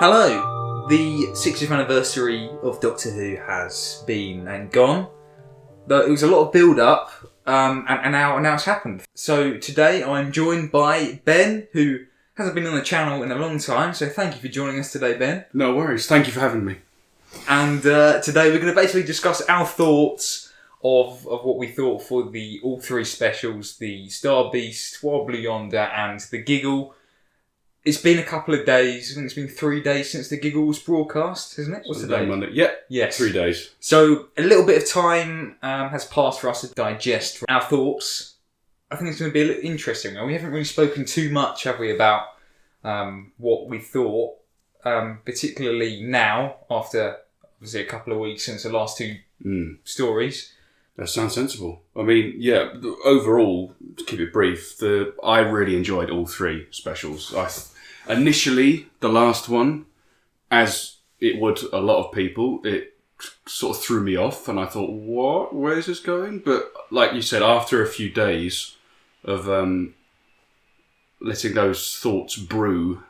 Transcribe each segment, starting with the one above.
Hello! The 60th anniversary of Doctor Who has been and gone. It was a lot of build-up, and now it's happened. So today I'm joined by Ben, who hasn't been on the channel in a long time, so thank you for joining us today, Ben. No worries, thank you for having me. And today we're going to basically discuss our thoughts of what we thought for all three specials, the Star Beast, Wobbly Yonder and the Giggle. It's been a couple of days. I think it's been 3 days since the Giggle was broadcast, isn't it? What's the date? Monday. Yeah. Yes. 3 days. So a little bit of time has passed for us to digest our thoughts. I think it's going to be a little interesting. We haven't really spoken too much, have we, about what we thought, particularly now, after obviously a couple of weeks since the last two stories. That sounds sensible. I mean, yeah, overall, to keep it brief, I really enjoyed all three specials. Initially, the last one, as it would a lot of people, it sort of threw me off, and I thought, what? Where is this going? But like you said, after a few days of letting those thoughts brew,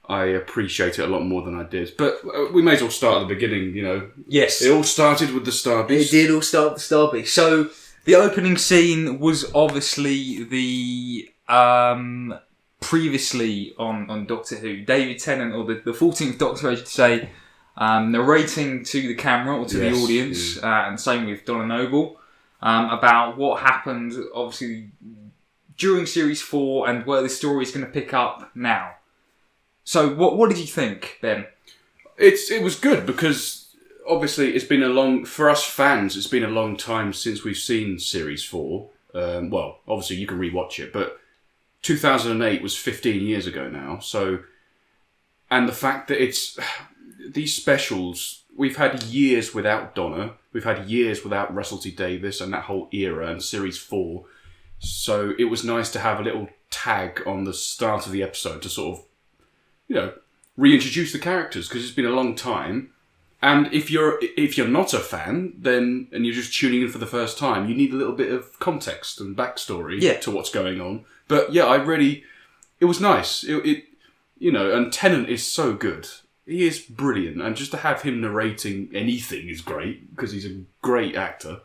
I appreciate it a lot more than I did. But we may as well start at the beginning, you know. Yes. It all started with the Star Beast. It did all start with the Star Beast. So the opening scene was obviously the previously on Doctor Who, David Tennant, or the 14th Doctor, I should say, narrating to the camera or to the audience, and same with Donna Noble, about what happened, obviously, during Series 4 and where the story is going to pick up now. So, what did you think, Ben? It was good because obviously it's been for us fans, it's been a long time since we've seen Series 4. Well, obviously you can rewatch it, but 2008 was 15 years ago now. So, and the fact that these specials, we've had years without Donna, we've had years without Russell T Davies and that whole era and Series 4. So it was nice to have a little tag on the start of the episode to sort of, you know, reintroduce the characters, because it's been a long time. And if you're not a fan, then, and you're just tuning in for the first time, you need a little bit of context and backstory to what's going on. But yeah, it was nice. It you know, and Tennant is so good. He is brilliant, and just to have him narrating anything is great, because he's a great actor.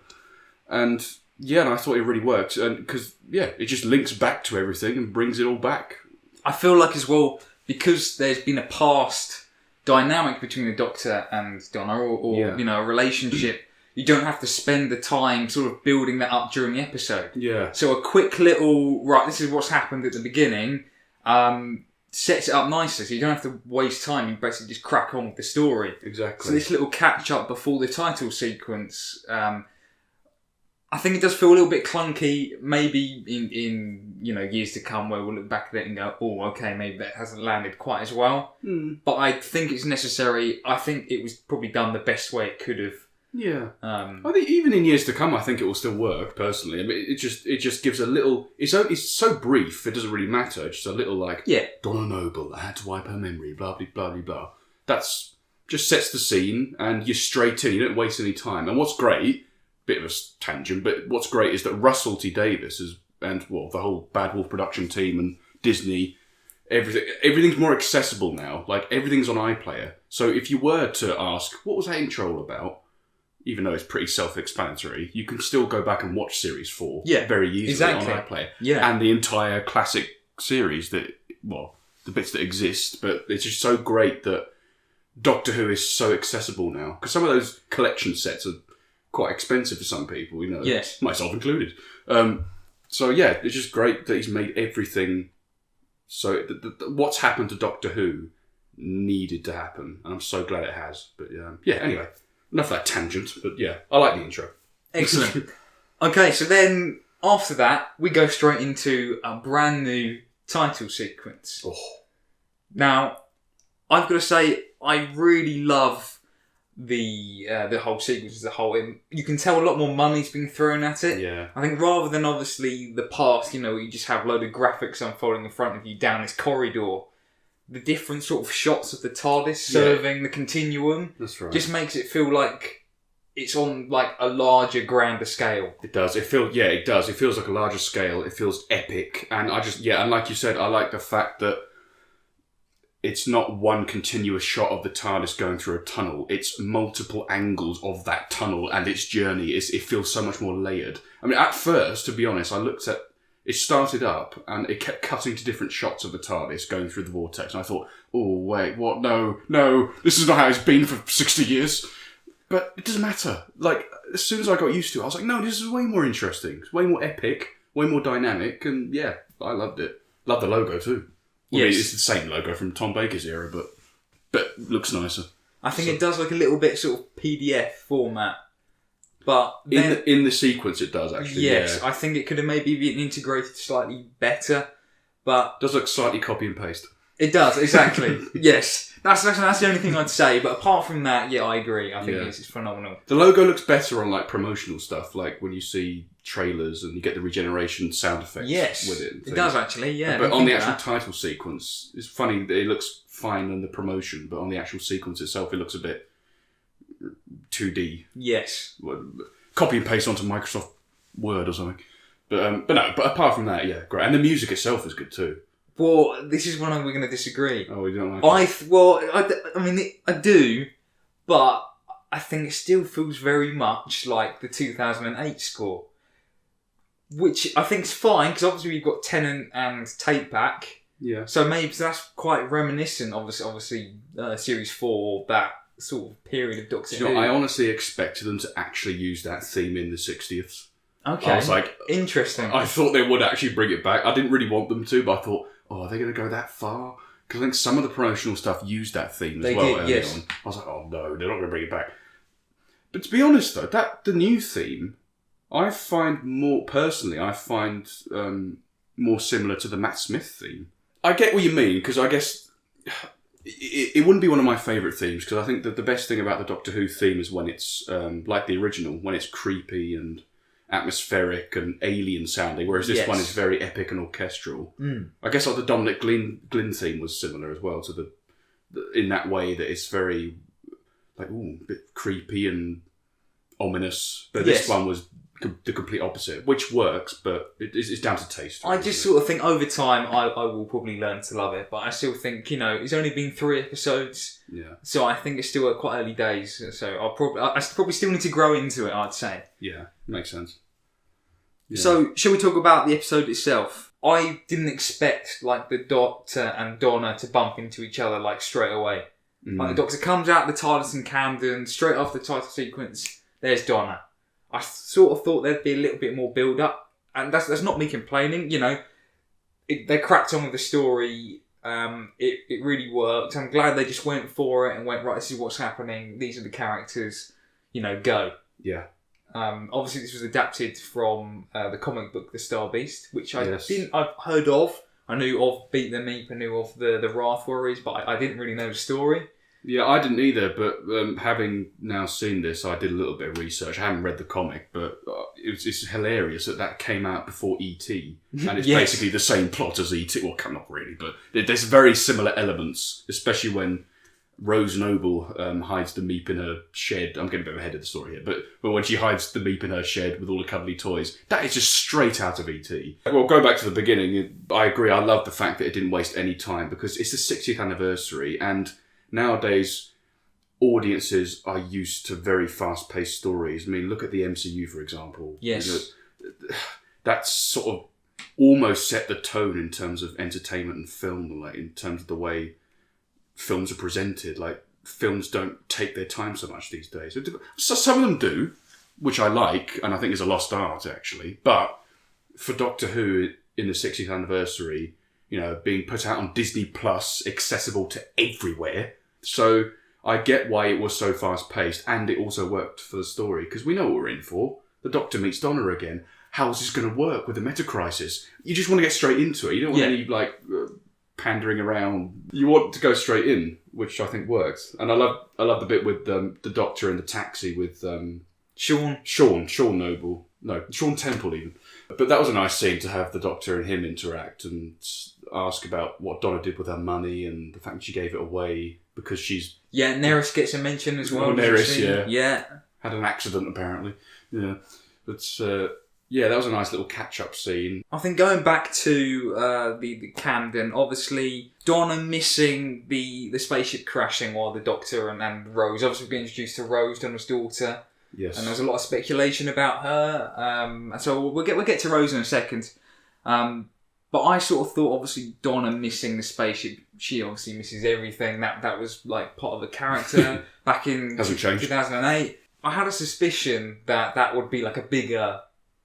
And yeah, and I thought it really worked, and because it just links back to everything and brings it all back. I feel like as well, because there's been a past dynamic between the Doctor and Donna, or you know, a relationship, you don't have to spend the time sort of building that up during the episode. Yeah. So a quick little, this is what's happened at the beginning, sets it up nicely, so you don't have to waste time, you basically just crack on with the story. Exactly. So this little catch-up before the title sequence, I think it does feel a little bit clunky, maybe in you know, years to come, where we'll look back at it and go, oh, okay, maybe that hasn't landed quite as well. But I think it's necessary. I think it was probably done the best way it could have. Yeah. I think even in years to come, I think it will still work, personally. I mean, it just gives a little... It's so brief, it doesn't really matter. Just a little like, Donna Noble, I had to wipe her memory, blah, blah, blah, blah, blah. That's just sets the scene, and you're straight in. You don't waste any time. And what's great... Bit of a tangent, but what's great is that Russell T Davies and the whole Bad Wolf production team and Disney, everything's more accessible now. Like, everything's on iPlayer. So if you were to ask, what was that intro all about? Even though it's pretty self-explanatory, you can still go back and watch Series 4 very easily on iPlayer. Yeah. And the entire classic series the bits that exist, but it's just so great that Doctor Who is so accessible now. Because some of those collection sets are quite expensive for some people, you know. Yes. Myself included. So yeah, it's just great that he's made everything so what's happened to Doctor Who needed to happen, and I'm so glad it has. But anyway, enough of that tangent, but yeah, I like the intro. Excellent. Okay, so then after that, we go straight into a brand new title sequence. Oh. Now, I've got to say, I really love the whole sequence as a whole. You can tell a lot more money's been thrown at it. Yeah. I think rather than obviously the past, you know, where you just have a load of graphics unfolding in front of you down this corridor, the different sort of shots of the TARDIS serving the continuum, that's right, just makes it feel like it's on like a larger, grander scale. It does. It feels like a larger scale. It feels epic, and and like you said, I like the fact that it's not one continuous shot of the TARDIS going through a tunnel. It's multiple angles of that tunnel and its journey. It feels so much more layered. I mean, at first, to be honest, I looked at... It started up and it kept cutting to different shots of the TARDIS going through the vortex. And I thought, oh, wait, what? No, this is not how it's been for 60 years. But it doesn't matter. Like, as soon as I got used to it, I was like, no, this is way more interesting. It's way more epic, way more dynamic. And yeah, I loved it. Love the logo too. Well, yes. I mean, it's the same logo from Tom Baker's era, but looks nicer. I think it does look a little bit sort of PDF format. But then, in the sequence it does, actually. Yes, yeah. I think it could have maybe been integrated slightly better. But it does look slightly copy and paste. It does, exactly. Yes. That's the only thing I'd say. But apart from that, yeah, I agree. I think it's phenomenal. The logo looks better on like promotional stuff, like when you see trailers and you get the regeneration sound effects with it. It does actually, yeah. But on the actual title sequence, it's funny that it looks fine in the promotion, but on the actual sequence itself, it looks a bit 2D. Yes. Copy and paste onto Microsoft Word or something. But apart from that, yeah, great. And the music itself is good too. Well, this is when we're going to disagree. Oh, we don't like it? I do, but I think it still feels very much like the 2008 score. Which I think is fine, because obviously we've got Tennant and Tate back. Yeah. So maybe that's quite reminiscent, obviously Series 4, that sort of period of Doctor Who. I honestly expected them to actually use that theme in the 60th. Okay. I was like... Interesting. I thought they would actually bring it back. I didn't really want them to, but I thought, are they going to go that far? Because I think some of the promotional stuff used that theme as well. They did, yes. On. I was like, oh no, they're not going to bring it back. But to be honest though, the new theme... I find more similar to the Matt Smith theme. I get what you mean, because I guess it wouldn't be one of my favourite themes, because I think that the best thing about the Doctor Who theme is when it's like the original, when it's creepy and atmospheric and alien sounding, whereas this one is very epic and orchestral. I guess like the Dominic Glynn theme was similar as well, to the in that way that it's very like a bit creepy and ominous, but this one was the complete opposite, which works, but it's down to taste. I just sort of think over time I will probably learn to love it, but I still think, it's only been 3 episodes, so I think it's still at quite early days, so I probably still need to grow into it, I'd say. Yeah, makes sense. Yeah. So, shall we talk about the episode itself? I didn't expect like the Doctor and Donna to bump into each other like straight away. Like the Doctor comes out the TARDIS in Camden, straight after the title sequence, there's Donna. I sort of thought there'd be a little bit more build-up, and that's not me complaining, they cracked on with the story, it really worked. I'm glad they just went for it and went, right, this is what's happening, these are the characters, go. Yeah. Obviously this was adapted from the comic book The Star Beast, which I've heard of. I knew of Beat the Meep, I knew of the Wrath Warriors, but I didn't really know the story. Yeah, I didn't either, but having now seen this, I did a little bit of research. I haven't read the comic, but it's hilarious that came out before E.T. And it's basically the same plot as E.T. Well, not really, but there's very similar elements, especially when Rose Noble hides the Meep in her shed. I'm getting a bit ahead of the story here, but when she hides the Meep in her shed with all the cuddly toys, that is just straight out of E.T. Well, go back to the beginning. I agree, I love the fact that it didn't waste any time, because it's the 60th anniversary, and nowadays, audiences are used to very fast-paced stories. I mean, look at the MCU, for example. Yes. That's sort of almost set the tone in terms of entertainment and film, like in terms of the way films are presented. Like, films don't take their time so much these days. So some of them do, which I like, and I think is a lost art, actually. But for Doctor Who, in the 60th anniversary, being put out on Disney Plus, accessible to everywhere. So I get why it was so fast-paced, and it also worked for the story, because we know what we're in for. The Doctor meets Donna again. How is this going to work with the meta-crisis? You just want to get straight into it. You don't want any, pandering around. You want to go straight in, which I think works. And I love the bit with the Doctor in the taxi with Sean Noble. No, Sean Temple even. But that was a nice scene to have the Doctor and him interact and ask about what Donna did with her money and the fact that she gave it away because she's... Yeah, Neris gets a mention as well. Neris, yeah. Had an accident, apparently. Yeah. But Yeah, that was a nice little catch-up scene. I think going back to the Camden, obviously Donna missing the spaceship crashing while the Doctor and Rose, obviously we get introduced to Rose, Donna's daughter. Yes. And there's a lot of speculation about her. So we'll get to Rose in a second. But I sort of thought, obviously, Donna missing the spaceship, she obviously misses everything. That was like part of the character back in 2008. I had a suspicion that would be like a bigger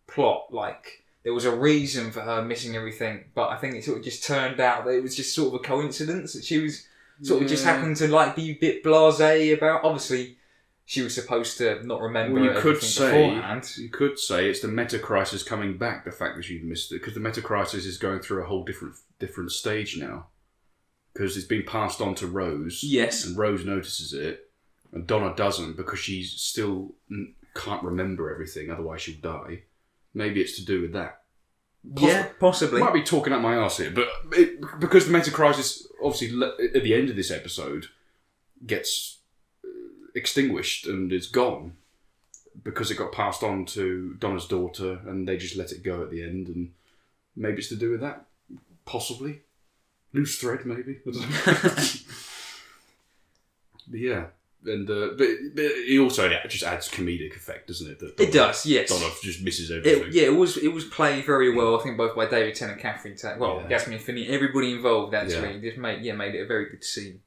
plot, like there was a reason for her missing everything, but I think it sort of just turned out that it was just sort of a coincidence that she was sort of just happened to like be a bit blasé about. Obviously, she was supposed to not remember beforehand. You could say it's the meta crisis coming back. The fact that she missed it, because the meta crisis is going through a whole different stage now, because it's been passed on to Rose. Yes, and Rose notices it, and Donna doesn't because she still can't remember everything. Otherwise, she'll die. Maybe it's to do with that. Possibly. I might be talking out my arse here, but because the meta crisis, obviously, at the end of this episode, gets extinguished and is gone because it got passed on to Donna's daughter, and they just let it go at the end, and maybe it's to do with that. Possibly. Loose thread, maybe. I don't know. But yeah. And but it also just adds comedic effect, doesn't it? That it does, yes. Donna just misses everything. It was played very well, I think, both by David Tennant, Catherine Tate, Gatsby Finney, everybody involved actually. Just made it a very good scene.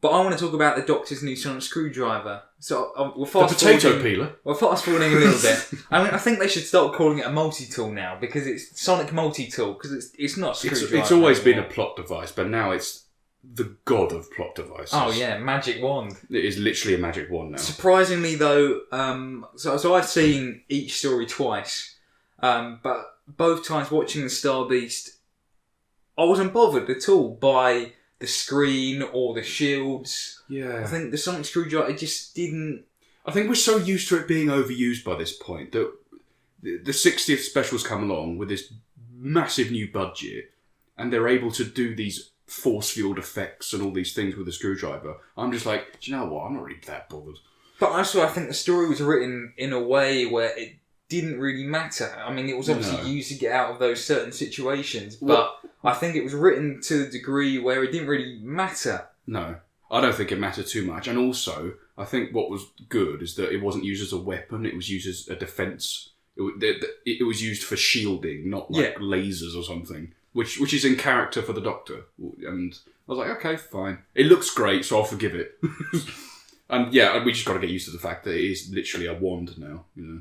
But I want to talk about the Doctor's new sonic screwdriver. So we're fast peeler. We're fast forwarding a little bit. I mean, I think they should start calling it a multi-tool now, because it's sonic multi-tool, because it's not a screwdriver. It's always been a plot device, but now it's the god of plot devices. Oh yeah, magic wand. It is literally a magic wand now. Surprisingly though, so I've seen each story twice, but both times watching the Star Beast, I wasn't bothered at all by the screen or the shields. Yeah. I think the sonic screwdriver just didn't... I think we're so used to it being overused by this point that the 60th specials come along with this massive new budget, and they're able to do these force field effects and all these things with a screwdriver. I'm just like, do you know what? I'm not really that bothered. But also, I think the story was written in a way where it didn't really matter. I mean, it was obviously used to get out of those certain situations, but I think it was written to the degree where it didn't really matter. No, I don't think it mattered too much. And also, I think what was good is that it wasn't used as a weapon, it was used as a defence. It was used for shielding, not like lasers or something. Which is in character for the Doctor. And I was like, okay, fine. It looks great, so I'll forgive it. And yeah, we just got to get used to the fact that it is literally a wand now, you know.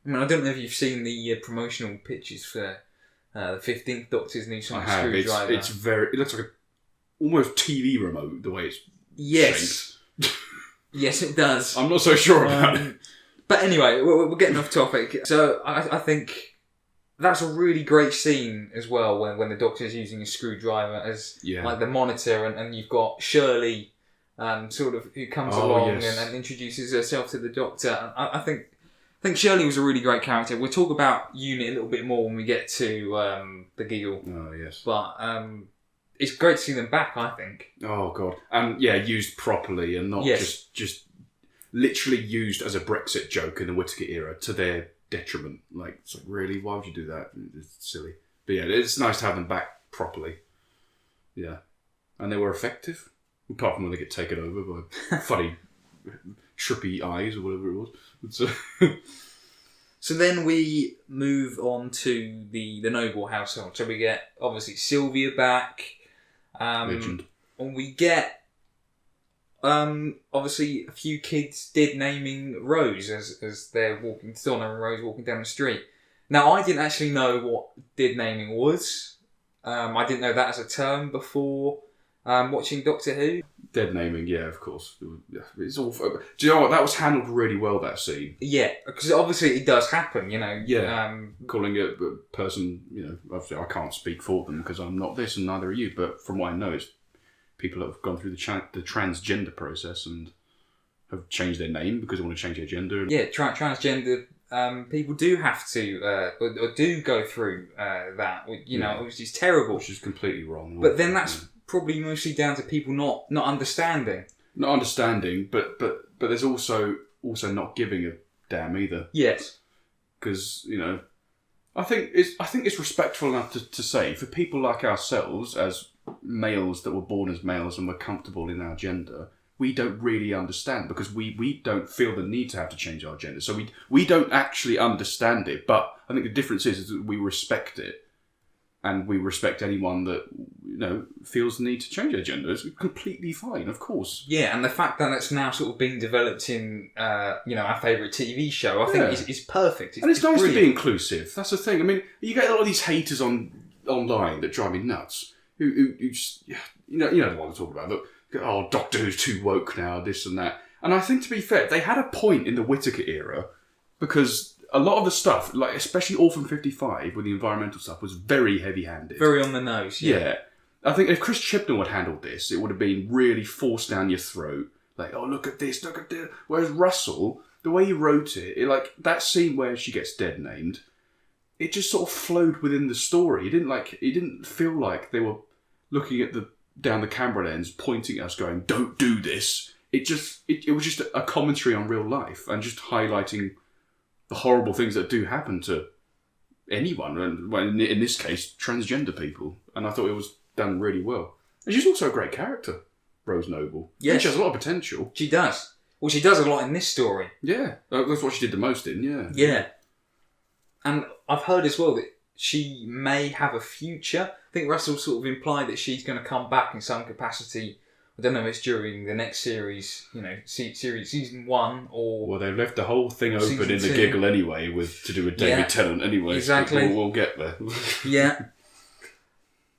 I mean, I don't know if you've seen the promotional pictures for the 15th Doctor's new sonic screwdriver. It looks like almost TV remote, the way it's Yes. Yes, it does. I'm not so sure about it. But anyway, we're getting off topic. So I think... That's a really great scene as well when the Doctor's using a screwdriver as like the monitor, and you've got Shirley sort of who comes along and introduces herself to the Doctor. I think Shirley was a really great character. We'll talk about Unit a little bit more when we get to the Giggle. Oh yes. But it's great to see them back, I think. Oh god. And used properly and not just literally used as a Brexit joke in the Whittaker era to their detriment. Like, it's like, really? Why would you do that? It's silly. But yeah, it's nice to have them back properly. Yeah. And they were effective. Apart from when they get taken over by funny, trippy eyes or whatever it was. So then we move on to the Noble household. So we get, obviously, Sylvia back. Legend. And we get obviously a few kids did naming Rose as they're walking, Donna and Rose walking down the street. Now, I didn't actually know what did naming was. I didn't know that as a term before watching Doctor Who. Dead naming, yeah, of course. It's all. Do you know what? That was handled really well, that scene. Yeah, because obviously it does happen, you know. Yeah. Calling a person, you know, obviously I can't speak for them because I'm not this and neither are you, but from what I know, it's people that have gone through the transgender process and have changed their name because they want to change their gender. Yeah, transgender people do have to, or do go through that, you know, which is terrible. Which is completely wrong. But then that's probably mostly down to people not understanding. Not understanding, but there's also not giving a damn either. Yes. because I think it's respectful enough to say for people like ourselves as males that were born as males and were comfortable in our gender, we don't really understand because we don't feel the need to have to change our gender. So we don't actually understand it. But I think the difference is that we respect it, and we respect anyone that feels the need to change their gender. It's completely fine, of course. Yeah, and the fact that it's now sort of being developed in our favourite TV show, I think is perfect. And it's nice to be inclusive. That's the thing. I mean, you get a lot of these haters online that drive me nuts. Who just, the one I'm talking about. Look, Doctor Who's too woke now, this and that. And I think, to be fair, they had a point in the Whittaker era because a lot of the stuff, like especially Orphan 55 with the environmental stuff, was very heavy-handed. Very on the nose, yeah. I think if Chris Chibnall had handled this, it would have been really forced down your throat. Like, oh, look at this, look at this. Whereas Russell, the way he wrote it, like that scene where she gets dead named, it just sort of flowed within the story. It didn't feel like they were looking at down the camera lens, pointing at us, going, "Don't do this." It was just a commentary on real life and just highlighting the horrible things that do happen to anyone, and in this case, transgender people. And I thought it was done really well. And she's also a great character, Rose Noble. Yeah, she has a lot of potential. She does. Well, she does a lot in this story. Yeah, that's what she did the most in. Yeah. Yeah. And I've heard as well that she may have a future. I think Russell sort of implied that she's going to come back in some capacity. I don't know if it's during the next series, series season 1 or... Well, they've left the whole thing open in the Giggle anyway, to do with David Tennant anyway. Exactly. So we'll get there. Yeah.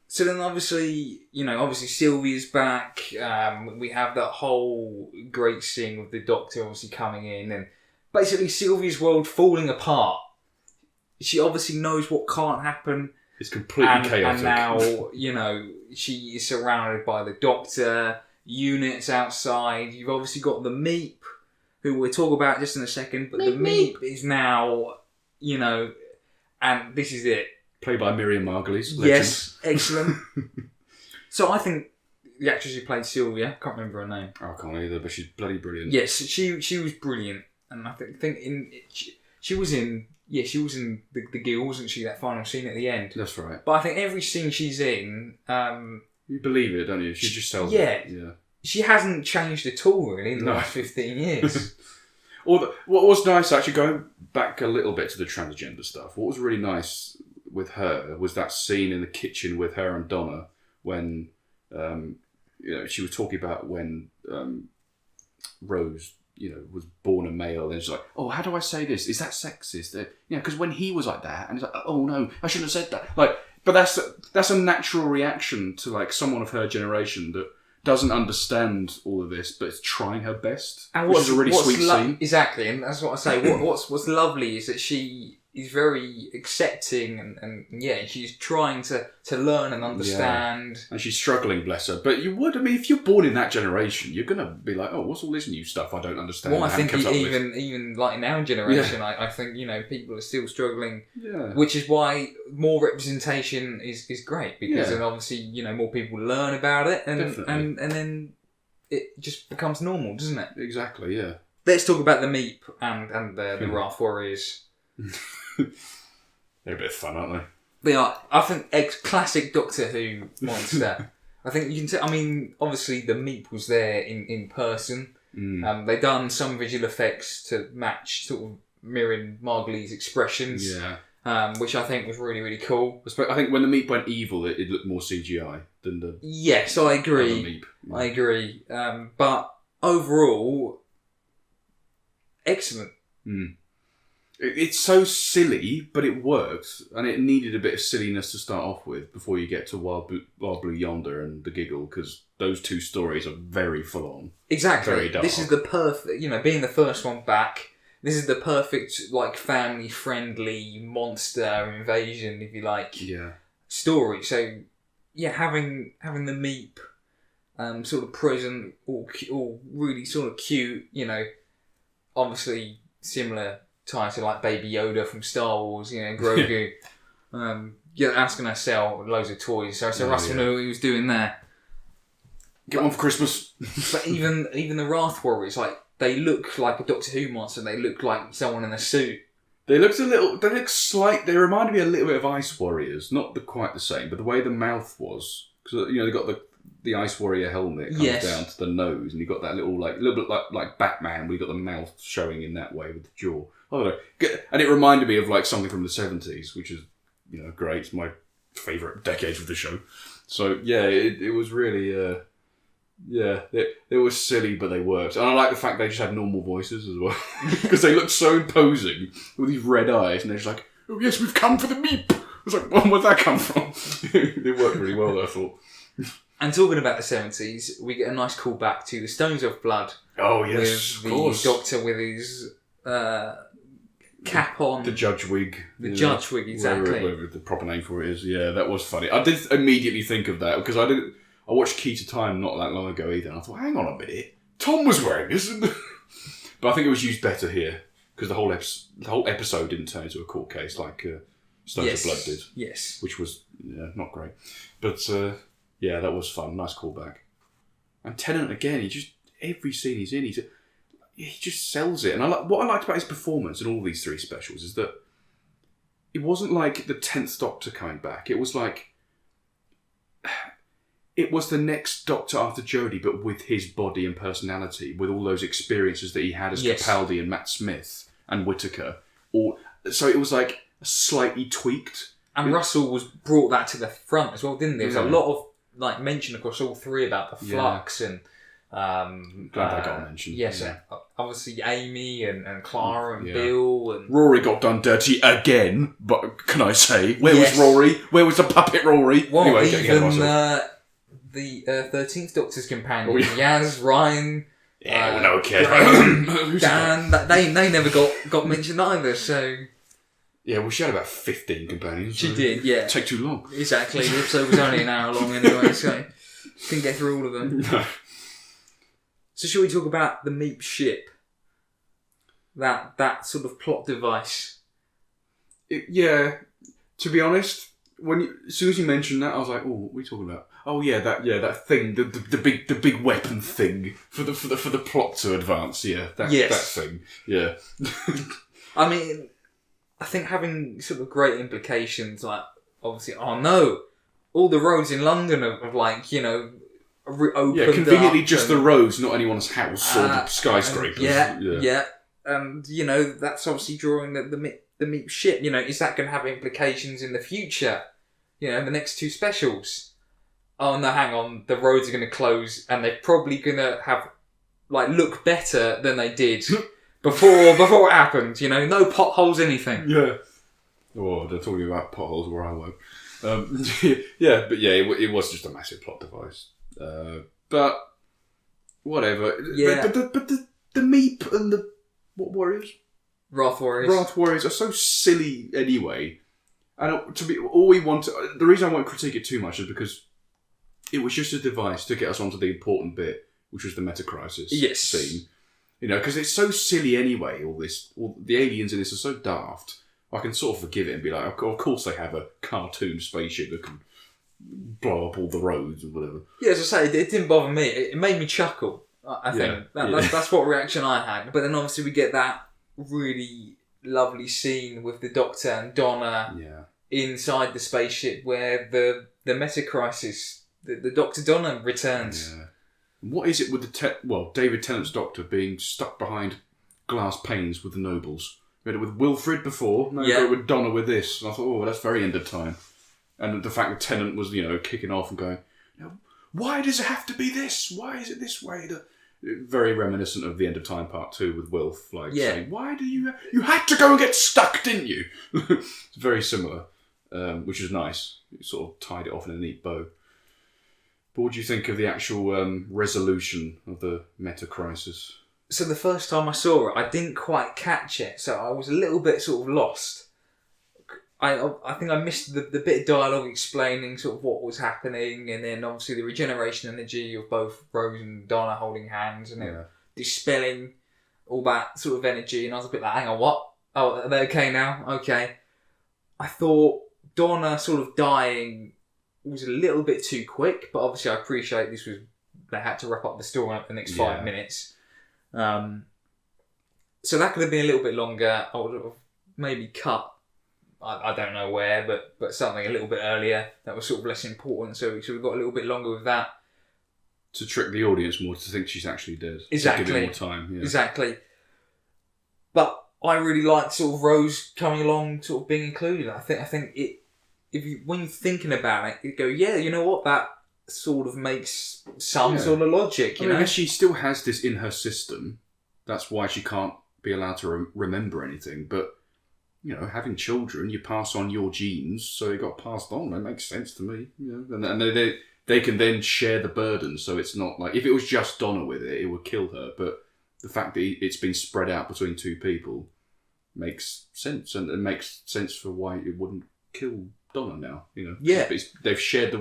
So then obviously Sylvia's back. We have that whole great scene with the Doctor obviously coming in and basically Sylvia's world falling apart. She obviously knows what can't happen. It's completely chaotic. And now, she is surrounded by the Doctor, units outside. You've obviously got the Meep, who we'll talk about just in a second. But the Meep is now, and this is it. Played by Miriam Margolyes. Yes, excellent. So I think the actress who played Sylvia, I can't remember her name. I can't either, but she's bloody brilliant. Yes, she was brilliant. And I think she was in... Yeah, she was in the Giggle, wasn't she? That final scene at the end. That's right. But I think every scene she's in... you believe it, don't you? She just sells it. Yeah. She hasn't changed at all, really, in the last 15 years. What was nice, actually, going back a little bit to the transgender stuff, what was really nice with her was that scene in the kitchen with her and Donna when she was talking about when Rose... was born a male, and she's like, "Oh, how do I say this? Is that sexist?" Because when he was like that, and he's like, "Oh no, I shouldn't have said that." But that's a natural reaction to like someone of her generation that doesn't understand all of this, but is trying her best. And which is a really sweet scene. Exactly, and that's what I say. What's lovely is that she is very accepting and she's trying to learn and understand. Yeah. And she's struggling, bless her. But you would, if you're born in that generation, you're going to be like, oh, what's all this new stuff I don't understand? Well, I think even like in our generation, I think, people are still struggling. Yeah. Which is why more representation is great, because then obviously, more people learn about it and then it just becomes normal, doesn't it? Exactly, yeah. Let's talk about the Meep and the Wrath Warriors. They're a bit of fun, aren't they? They are. I think classic Doctor Who monster. I think you can tell. Obviously the Meep was there in person. They done some visual effects to match sort of Miriam Margolyes' expressions. Yeah. Which I think was really, really cool. I think when the Meep went evil, it looked more CGI than the. Yes, I agree. Meep. Yeah. I agree. But overall, excellent. It's so silly, but it works, and it needed a bit of silliness to start off with before you get to Wild Blue Yonder and the Giggle, because those two stories are very full on. Exactly. Very dark. This is the perfect, being the first one back, this is the perfect, family friendly monster invasion, if you like, story. So, having the Meep sort of present, all really sort of cute, obviously similar title like Baby Yoda from Star Wars, Grogu. That's going to sell loads of toys. So Russell knew what he was doing there. Get one for Christmas. But even the Wrath Warriors, they look like a Doctor Who monster. They look like someone in a suit. They reminded me a little bit of Ice Warriors. Not quite the same, but the way the mouth was. Because, they got the Ice Warrior helmet comes down to the nose, and you got that little bit like Batman, where you got the mouth showing in that way with the jaw. I don't know. And it reminded me of something from the 70s, which is, great. It's my favourite decade of the show. So, yeah, it was really... it was silly, but they worked. And I like the fact they just had normal voices as well. Because they looked so imposing with these red eyes, and they're just like, oh yes, we've come for the meep. I was like, where'd that come from? They worked really well, I thought. And talking about the 70s, we get a nice callback to the Stones of Blood. Oh yes, with the Doctor with his cap on. The judge wig. The judge wig, exactly. Whatever the proper name for it is. Yeah, that was funny. I did immediately think of that, because I watched Key to Time not that long ago either, and I thought, hang on a minute, Tom was wearing this. But I think it was used better here, because the whole episode didn't turn into a court case like Stones of Blood did. Yes. Which was not great. But that was fun. Nice callback. And Tennant again, every scene he's in, he just sells it. And what I liked about his performance in all these three specials is that it wasn't like the 10th Doctor coming back. It was like... It was the next Doctor after Jodie, but with his body and personality, with all those experiences that he had as Capaldi and Matt Smith and Whittaker. So it was like slightly tweaked. And Russell brought that to the front as well, didn't there? There was a lot of mention across all three about the flux and... glad that got mentioned. Yes, obviously Amy and Clara and Bill and... Rory got done dirty again, but can I say, where was Rory? Where was the puppet Rory? Well, anyway, even... the 13th Doctor's companion, Yaz, Ryan, Dan, they never got mentioned either, so... Yeah, well, she had about 15 companions. She did, yeah. Take too long. Exactly, the episode was only an hour long anyway, so couldn't get through all of them. No. So shall we talk about the Meep ship? That sort of plot device. To be honest, as soon as you mentioned that, I was like, "Oh, what are we talking about?" Oh yeah, that thing, the big weapon thing for the plot to advance. Yeah, that thing. Yeah. I mean, I think having sort of great implications, like obviously, all the roads in London have opened. Yeah, conveniently just the roads, not anyone's house or the skyscrapers. Yeah. And that's obviously drawing the Meep ship. Is that going to have implications in the future? The next two specials. Oh no, hang on. The roads are going to close, and they're probably going to have look better than they did before it happened. No potholes, anything. Yeah. Oh, they're talking about potholes where I work. It was just a massive plot device. But whatever. Yeah. But the Meep and the warriors? Wrath Warriors are so silly anyway. And the reason I won't critique it too much is because it was just a device to get us onto the important bit, which was the meta-crisis scene. Because it's so silly anyway, all the aliens in this are so daft. I can sort of forgive it and be like, of course they have a cartoon spaceship that can blow up all the roads or whatever. Yeah, as I say, it didn't bother me. It made me chuckle, I think. That's what reaction I had. But then obviously we get that really lovely scene with the Doctor and Donna inside the spaceship where the meta-crisis, the Doctor Donna returns. Yeah. What is it with David Tennant's Doctor being stuck behind glass panes with the nobles? We had it with Wilfrid before, but with Donna with this. And I thought, that's very end of time. And the fact that Tennant was, kicking off and going, why does it have to be this? Why is it this way? Very reminiscent of the End of Time Part 2 with Wilf, saying, why do you had to go and get stuck, didn't you? It's very similar, which is nice. It sort of tied it off in a neat bow. But what do you think of the actual resolution of the meta-crisis? So the first time I saw it, I didn't quite catch it, so I was a little bit sort of lost. I think I missed the bit of dialogue explaining sort of what was happening, and then obviously the regeneration energy of both Rose and Donna holding hands, and then dispelling all that sort of energy, and I was a bit like, hang on, what? Oh, are they okay now? Okay. I thought Donna sort of dying was a little bit too quick, but obviously I appreciate they had to wrap up the story in the next 5 minutes. So that could have been a little bit longer. I would have maybe cut. I don't know where, but something a little bit earlier that was sort of less important. So we got a little bit longer with that. To trick the audience more to think she's actually dead. Exactly. To give it more time. Yeah. Exactly. But I really liked sort of Rose coming along, sort of being included. I think it. When you're thinking about it, you go, yeah, you know what, that sort of makes some sort of logic. You know, she still has this in her system. That's why she can't be allowed to remember anything. But having children, you pass on your genes, so it got passed on. That makes sense to me. And they can then share the burden. So it's not like if it was just Donna with it, it would kill her. But the fact that it's been spread out between two people makes sense, and it makes sense for why it wouldn't kill Donna now. Yeah, they've shared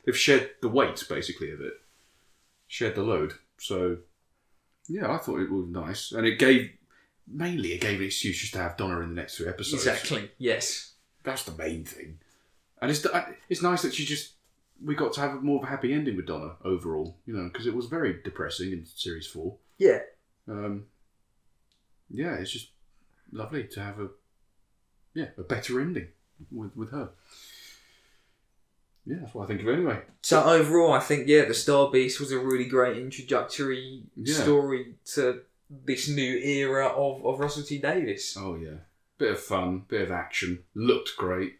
the weight basically of it, shared the load. So yeah, I thought it was nice, and it gave an excuse just to have Donna in the next 2 episodes. Exactly. Yes, that's the main thing, and it's nice that we got to have more of a happy ending with Donna overall. Because it was very depressing in series 4. Yeah. Yeah, it's just lovely to have a better ending with her. Yeah, that's what I think of it anyway. So overall, I think, the Star Beast was a really great introductory story to this new era of Russell T Davies. Oh, yeah. Bit of fun, bit of action. Looked great.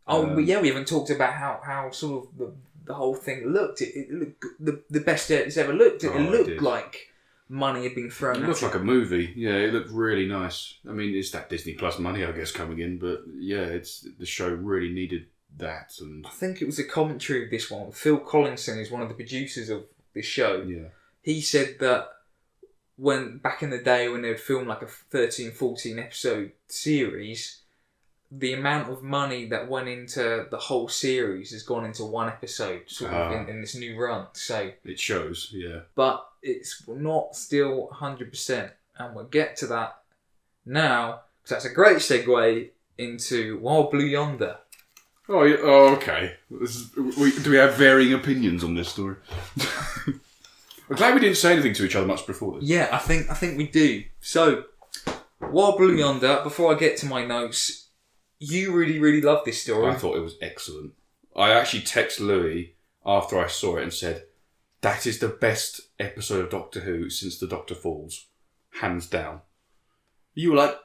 We haven't talked about how sort of the whole thing looked. It looked the best it's ever looked. It looked like money had been thrown at it. It looked like a movie. Yeah, it looked really nice. I mean, it's that Disney Plus money, I guess, coming in. But yeah, the show really needed that. And I think it was a commentary of this one. Phil Collinson is one of the producers of this show. Yeah. He said that when back in the day when they would film like a 13, 14 episode series, the amount of money that went into the whole series has gone into one episode sort of in this new run. So it shows, yeah. But it's not still 100%. And we'll get to that now, because that's a great segue into Wild Blue Yonder. Oh, okay. Do we have varying opinions on this story? I'm glad we didn't say anything to each other much before this. Yeah, I think we do. So, Wild Blue Yonder, before I get to my notes, you really, really loved this story. I thought it was excellent. I actually texted Louie after I saw it and said, that is the best episode of Doctor Who since the Doctor Falls. Hands down. You were like,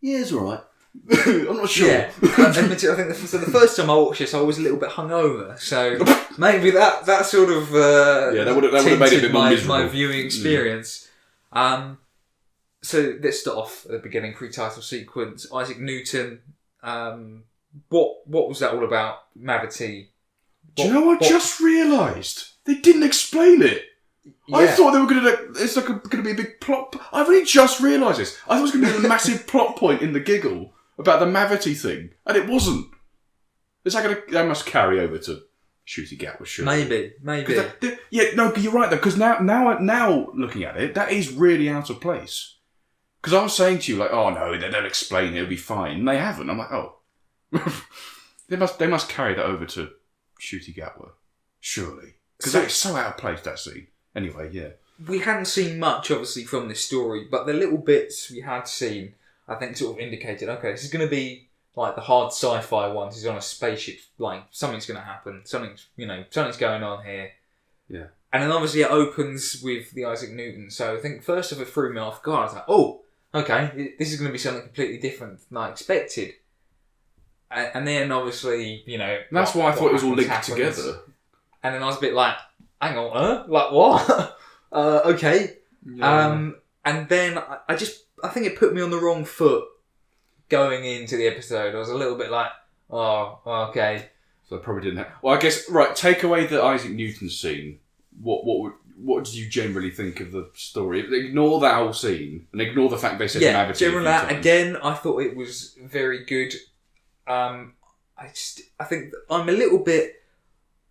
yeah, it's alright. I'm not sure. Yeah, I think the first time I watched this, I was a little bit hungover, so maybe that sort of that would have made it a bit more miserable. My viewing experience. Yeah. So let's start off at the beginning, pre-title sequence. Isaac Newton. What was that all about? Mavity. Do you know? I just realised they didn't explain it. Yeah. I thought they were going to. It's like going to be a big plot. I've only just realised this. I thought it was going to be a massive plot point in the Giggle about the Mavity thing, and it wasn't. Is that going to? That must carry over to Shooty Gatwa, sure. Maybe. You're right though, because now looking at it, that is really out of place. Because I was saying to you like, oh no, they don't explain it, it'll be fine. And they haven't. I'm like, oh, they must carry that over to Shooty Gatwa, surely, because that's so out of place, that scene. Anyway, yeah. We hadn't seen much, obviously, from this story, but the little bits we had seen, I think, sort of indicated, okay, this is going to be like the hard sci-fi ones. He's on a spaceship, like, something's going to happen. Something's going on here. Yeah. And then, obviously, it opens with the Isaac Newton. So I think, first of it threw me off guard. I was like, oh, okay, this is going to be something completely different than I expected. And then, obviously, That's why I thought it was all linked together. And then I was a bit like, hang on, like what? Okay. Yeah. And then I think it put me on the wrong foot going into the episode. I was a little bit like, oh, okay. So I probably didn't have... Well, I guess, right, take away the Isaac Newton scene. What did you generally think of the story? Ignore that whole scene and ignore the fact they said Mavity. Generally that, again, I thought it was very good. I think I'm a little bit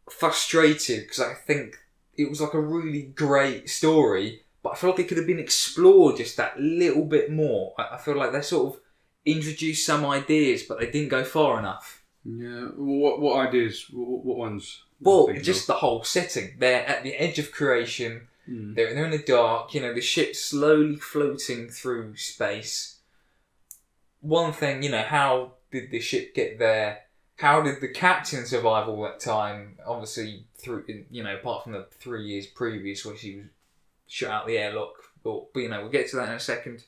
frustrated because I think it was like a really great story, but I feel like it could have been explored just that little bit more. I feel like they sort of introduced some ideas, but they didn't go far enough. Yeah. What ideas? What ones? Well, just the whole setting. They're at the edge of creation. Mm. They're in the dark. The ship's slowly floating through space. one thing, how did the ship get there? How did the captain survive all that time? Obviously, through apart from the 3 years previous where she was shut out the airlock. But we'll get to that in a second.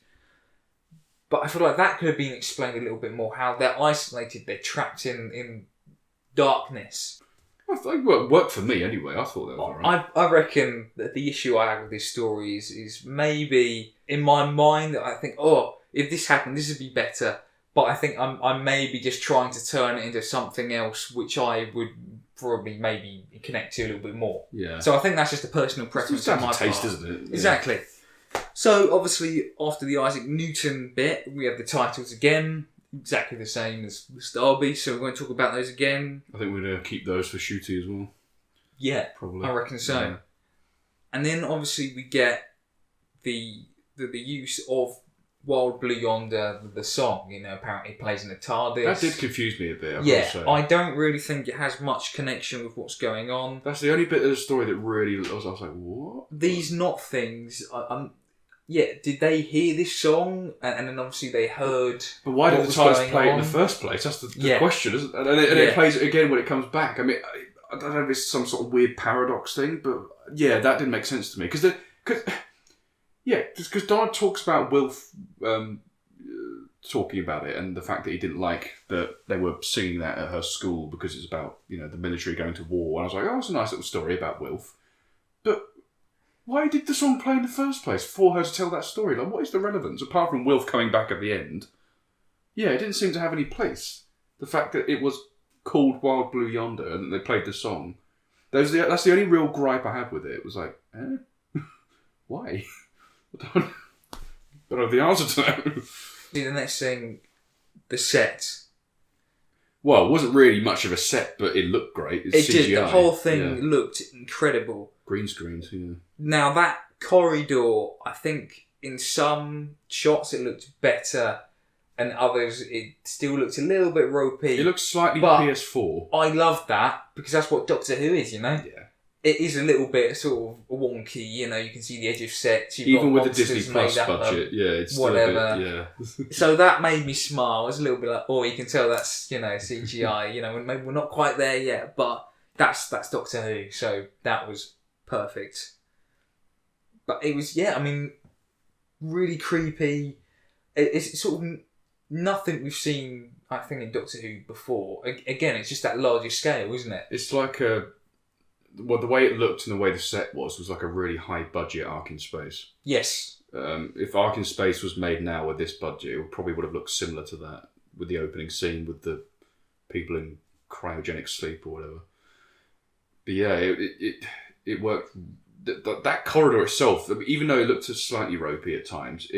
But I feel like that could have been explained a little bit more. How they're isolated, they're trapped in darkness. I think it worked for me anyway. I thought that was alright. I reckon that the issue I have with this story is maybe in my mind that I think, if this happened, this would be better. But I think I'm maybe just trying to turn it into something else, which I would probably maybe connect to a little bit more. Yeah. So I think that's just a personal preference on my taste, part. isn't it? Yeah. Exactly. So obviously, after the Isaac Newton bit, we have the titles again, exactly the same as the Star Beast. So we're going to talk about those again. I think we're going to keep those for Shooty as well. Yeah, probably. I reckon so. Yeah. And then obviously we get the use of Wild Blue Yonder, the song, apparently plays in the TARDIS. That did confuse me a bit, I don't really think it has much connection with what's going on. That's the only bit of the story that really... I was like, what? These not things... did they hear this song? And then obviously they heard... But why did the TARDIS play it in the first place? That's the question, isn't it? And it plays it again when it comes back. I mean, I don't know if it's some sort of weird paradox thing, but yeah, that didn't make sense to me. Because Donna talks about Wilf talking about it and the fact that he didn't like that they were singing that at her school because it's about, the military going to war. And I was like, it's a nice little story about Wilf. But why did the song play in the first place for her to tell that story? Like, what is the relevance? Apart from Wilf coming back at the end. Yeah, it didn't seem to have any place. The fact that it was called Wild Blue Yonder and they played the song. That's the only real gripe I had with it. It was like, why? I don't have the answer to that. The next thing, the set. Well, it wasn't really much of a set, but it looked great. It did. The whole thing looked incredible. Green screens, yeah. Now, that corridor, I think in some shots it looked better, and others it still looked a little bit ropey. It looked slightly PS4. I love that, because that's what Doctor Who is, Yeah. It is a little bit sort of wonky, you can see the edge of sets. Even with the Disney Plus budget, it's whatever. Still a bit, So that made me smile. It was a little bit like, you can tell that's, CGI, maybe we're not quite there yet, but that's Doctor Who, so that was perfect. But it was, really creepy. It's sort of nothing we've seen, I think, in Doctor Who before. Again, it's just that larger scale, isn't it? It's like the way it looked and the way the set was like a really high budget Ark in Space. Yes. If Ark in Space was made now with this budget, it probably would have looked similar to that, with the opening scene with the people in cryogenic sleep or whatever. But yeah, it worked. That corridor itself, even though it looked slightly ropey at times,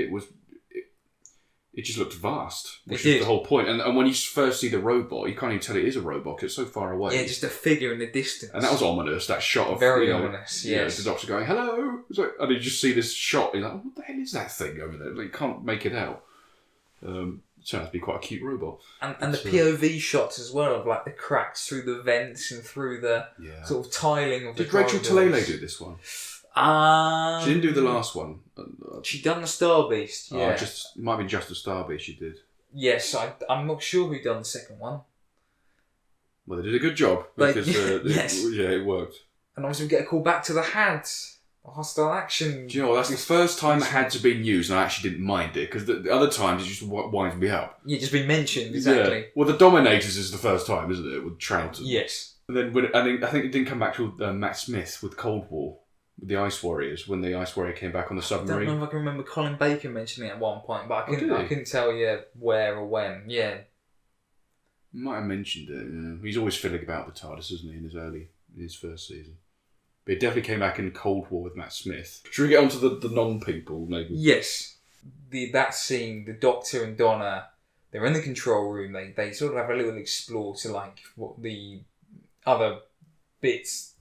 it just looked vast, which is the whole point. And when you first see the robot, you can't even tell it is a robot. It's so far away. Yeah, just a figure in the distance. And that was ominous, that shot of... Very ominous, yes. The Doctor going, hello! And you just see this shot, and you're like, what the hell is that thing over there? Like, you can't make it out. It turned out to be quite a cute robot. And the POV shots as well, of like the cracks through the vents and through the sort of tiling of the corridors. Did Rachel Talalay do this one? She didn't do the last one. She done the Star Beast, yeah. It might have been just the Star Beast she did. Yes, I'm not sure who done the second one. Well, they did a good job. Because, yes. It worked. And obviously we get a call back to the HADs. Hostile action. Do you know what? That's the first time the HADs have been used and I actually didn't mind it. Because the other times it just winds me up. Yeah, just been mentioned, exactly. Yeah. Well, the Dominators is the first time, isn't it? With Troughton. Yes. And then I think it didn't come back till Matt Smith with Cold War. With the Ice Warriors, when the Ice Warrior came back on the submarine. I don't know if I can remember Colin Baker mentioning it at one point, but I couldn't tell you where or when. Yeah. Might have mentioned it. Yeah. He's always fiddling about the TARDIS, isn't he, in his first season. But he definitely came back in Cold War with Matt Smith. Should we get on to the non-people, maybe? Yes. That scene, the Doctor and Donna, they're in the control room. They sort of have a little explore to like what the other bits,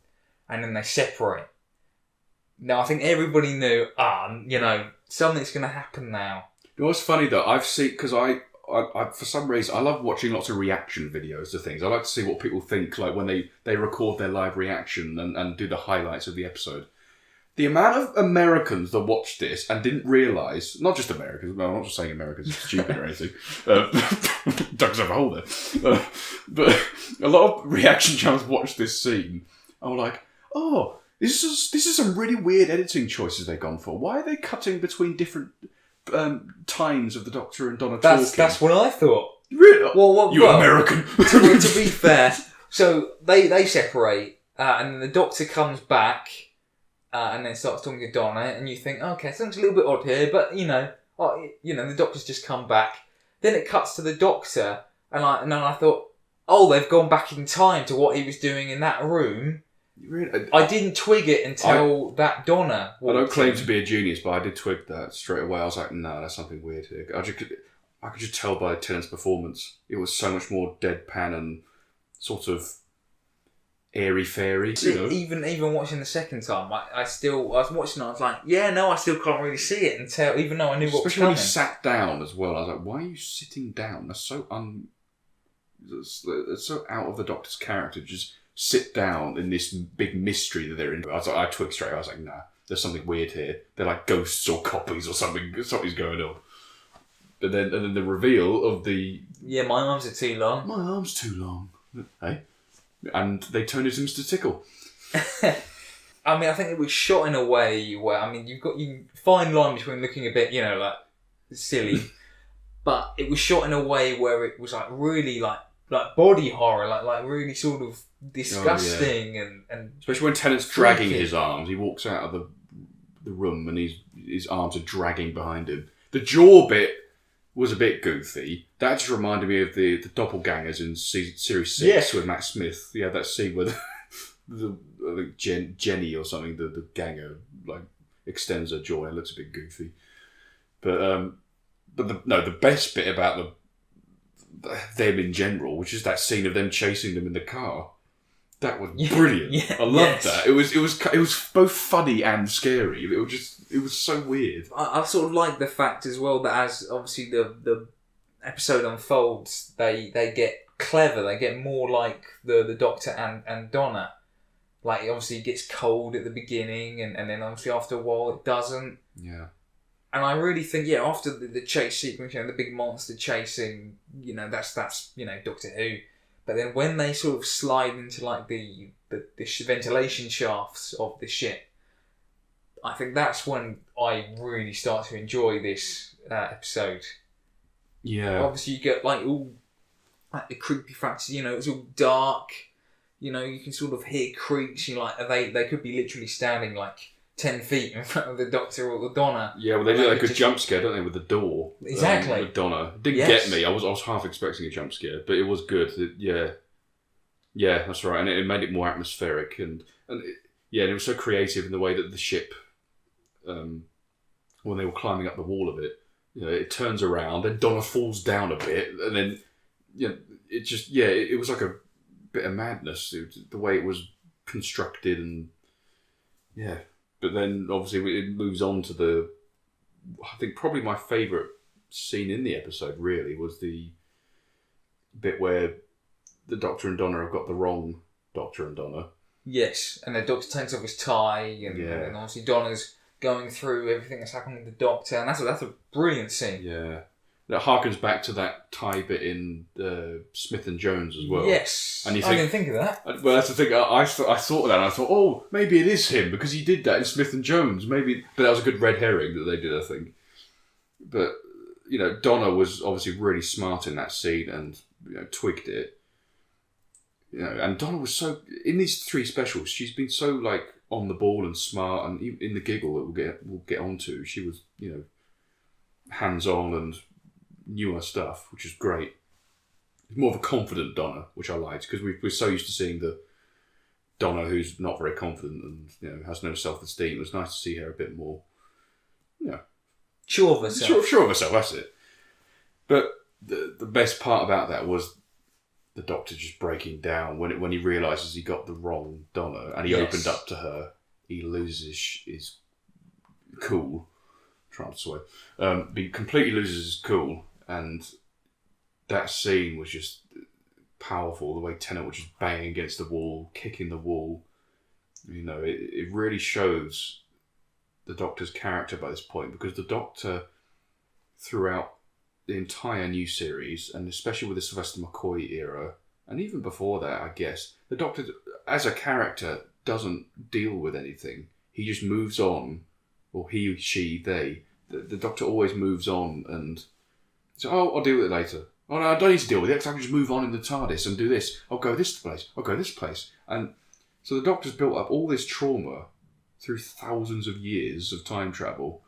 and then they separate. Now, I think everybody knew, something's going to happen now. You know what's funny, though? I've seen... Because I, for some reason, I love watching lots of reaction videos to things. I like to see what people think, like, when they record their live reaction and do the highlights of the episode. The amount of Americans that watched this and didn't realise, not just Americans, no, I'm not just saying Americans are stupid or anything, Doug's over hole there, but a lot of reaction channels watched this scene and were like, oh, this is some really weird editing choices they've gone for. Why are they cutting between different times of the Doctor and Donna talking? That's what I thought. Really? American. to be fair, so they separate, and then the Doctor comes back, and then starts talking to Donna, and you think, okay, something's a little bit odd here, but the Doctor's just come back. Then it cuts to the Doctor, and then I thought, oh, they've gone back in time to what he was doing in that room. Really? I didn't twig it until that Donna walked I don't claim in. to be a genius, but I did twig that straight away. I was like, no, there's something weird here. I could just tell by Tennant's performance. It was so much more deadpan and sort of airy-fairy. You know? Even watching the second time, I was watching it, I was like, yeah, no, I still can't really see it until, even though I knew what was coming. Especially when he sat down as well. I was like, why are you sitting down? That's so it's so out of the Doctor's character. Just sit down in this big mystery that they're in. I twigged straight. I was like, nah, there's something weird here. They're like ghosts or copies or something. Something's going on. And then the reveal of the... Yeah, my arms are too long. My arm's too long. Hey? And they turned it into Mr. Tickle. I mean, I think it was shot in a way where, I mean, you fine line between looking a bit, like, silly, but it was shot in a way where it was like really like body horror, like really sort of disgusting. And especially when Tennant's dragging his arms. He walks out of the room and his arms are dragging behind him. The jaw bit was a bit goofy. That just reminded me of the doppelgangers in series 6 with Matt Smith. Yeah, that scene where Jenny or something, the ganger, like extends her jaw. It looks a bit goofy. But the best bit about them in general, which is that scene of them chasing them in the car. That was brilliant. Yeah, I loved that. It was both funny and scary. It was so weird. I sort of like the fact as well that as obviously the episode unfolds, they get clever. They get more like the Doctor and Donna. Like, obviously it gets cold at the beginning, and then obviously after a while it doesn't. Yeah. And I really think, after the chase sequence, the big monster chasing, that's Doctor Who. But then when they sort of slide into like the ventilation shafts of the ship, I think that's when I really start to enjoy this episode. Yeah. Obviously, you get like all like the creepy factors. It's all dark. You can sort of hear creaks. They could be literally standing like 10 feet in front of the Doctor or the Donna. Yeah, well, they do like a jump scare, don't they, with the door? Exactly. With Donna. It didn't get me. I was half expecting a jump scare, but it was good. Yeah, that's right. And it made it more atmospheric. And it was so creative in the way that the ship, when they were climbing up the wall of it, it turns around, then Donna falls down a bit, and then, it was like a bit of madness, the way it was constructed, and yeah. But then, obviously, it moves on to I think probably my favourite scene in the episode, really, was the bit where the Doctor and Donna have got the wrong Doctor and Donna. Yes, and the Doctor takes off his tie, and obviously Donna's going through everything that's happening with the Doctor, and that's a brilliant scene. Yeah. That harkens back to that tie bit in Smith and Jones as well. Yes, and I didn't think of that. Well, that's the thing. I thought of that, and I thought, oh, maybe it is him because he did that in Smith and Jones. Maybe, but that was a good red herring that they did, I think. But Donna was obviously really smart in that scene and twigged it. And Donna was so in these 3 specials. She's been so like on the ball and smart, and in the Giggle that we'll get onto, she was hands on and newer stuff, which is great. More of a confident Donna, which I liked, because we're so used to seeing the Donna who's not very confident and has no self-esteem. It was nice to see her a bit more, sure of herself. Sure of herself. That's it. But the best part about that was the Doctor just breaking down when he realises he got the wrong Donna, and he opened up to her. He loses his cool. Trying to swear. He completely loses his cool. And that scene was just powerful. The way Tennant was just banging against the wall, kicking the wall. It really shows the Doctor's character by this point, because the Doctor, throughout the entire new series, and especially with the Sylvester McCoy era, and even before that, I guess, the Doctor, as a character, doesn't deal with anything. He just moves on, or he, she, they. The Doctor always moves on and so, I'll deal with it later. Oh no, I don't need to deal with it because I can just move on in the TARDIS and do this. I'll go this place. I'll go this place. And so the Doctor's built up all this trauma through thousands of years of time travel.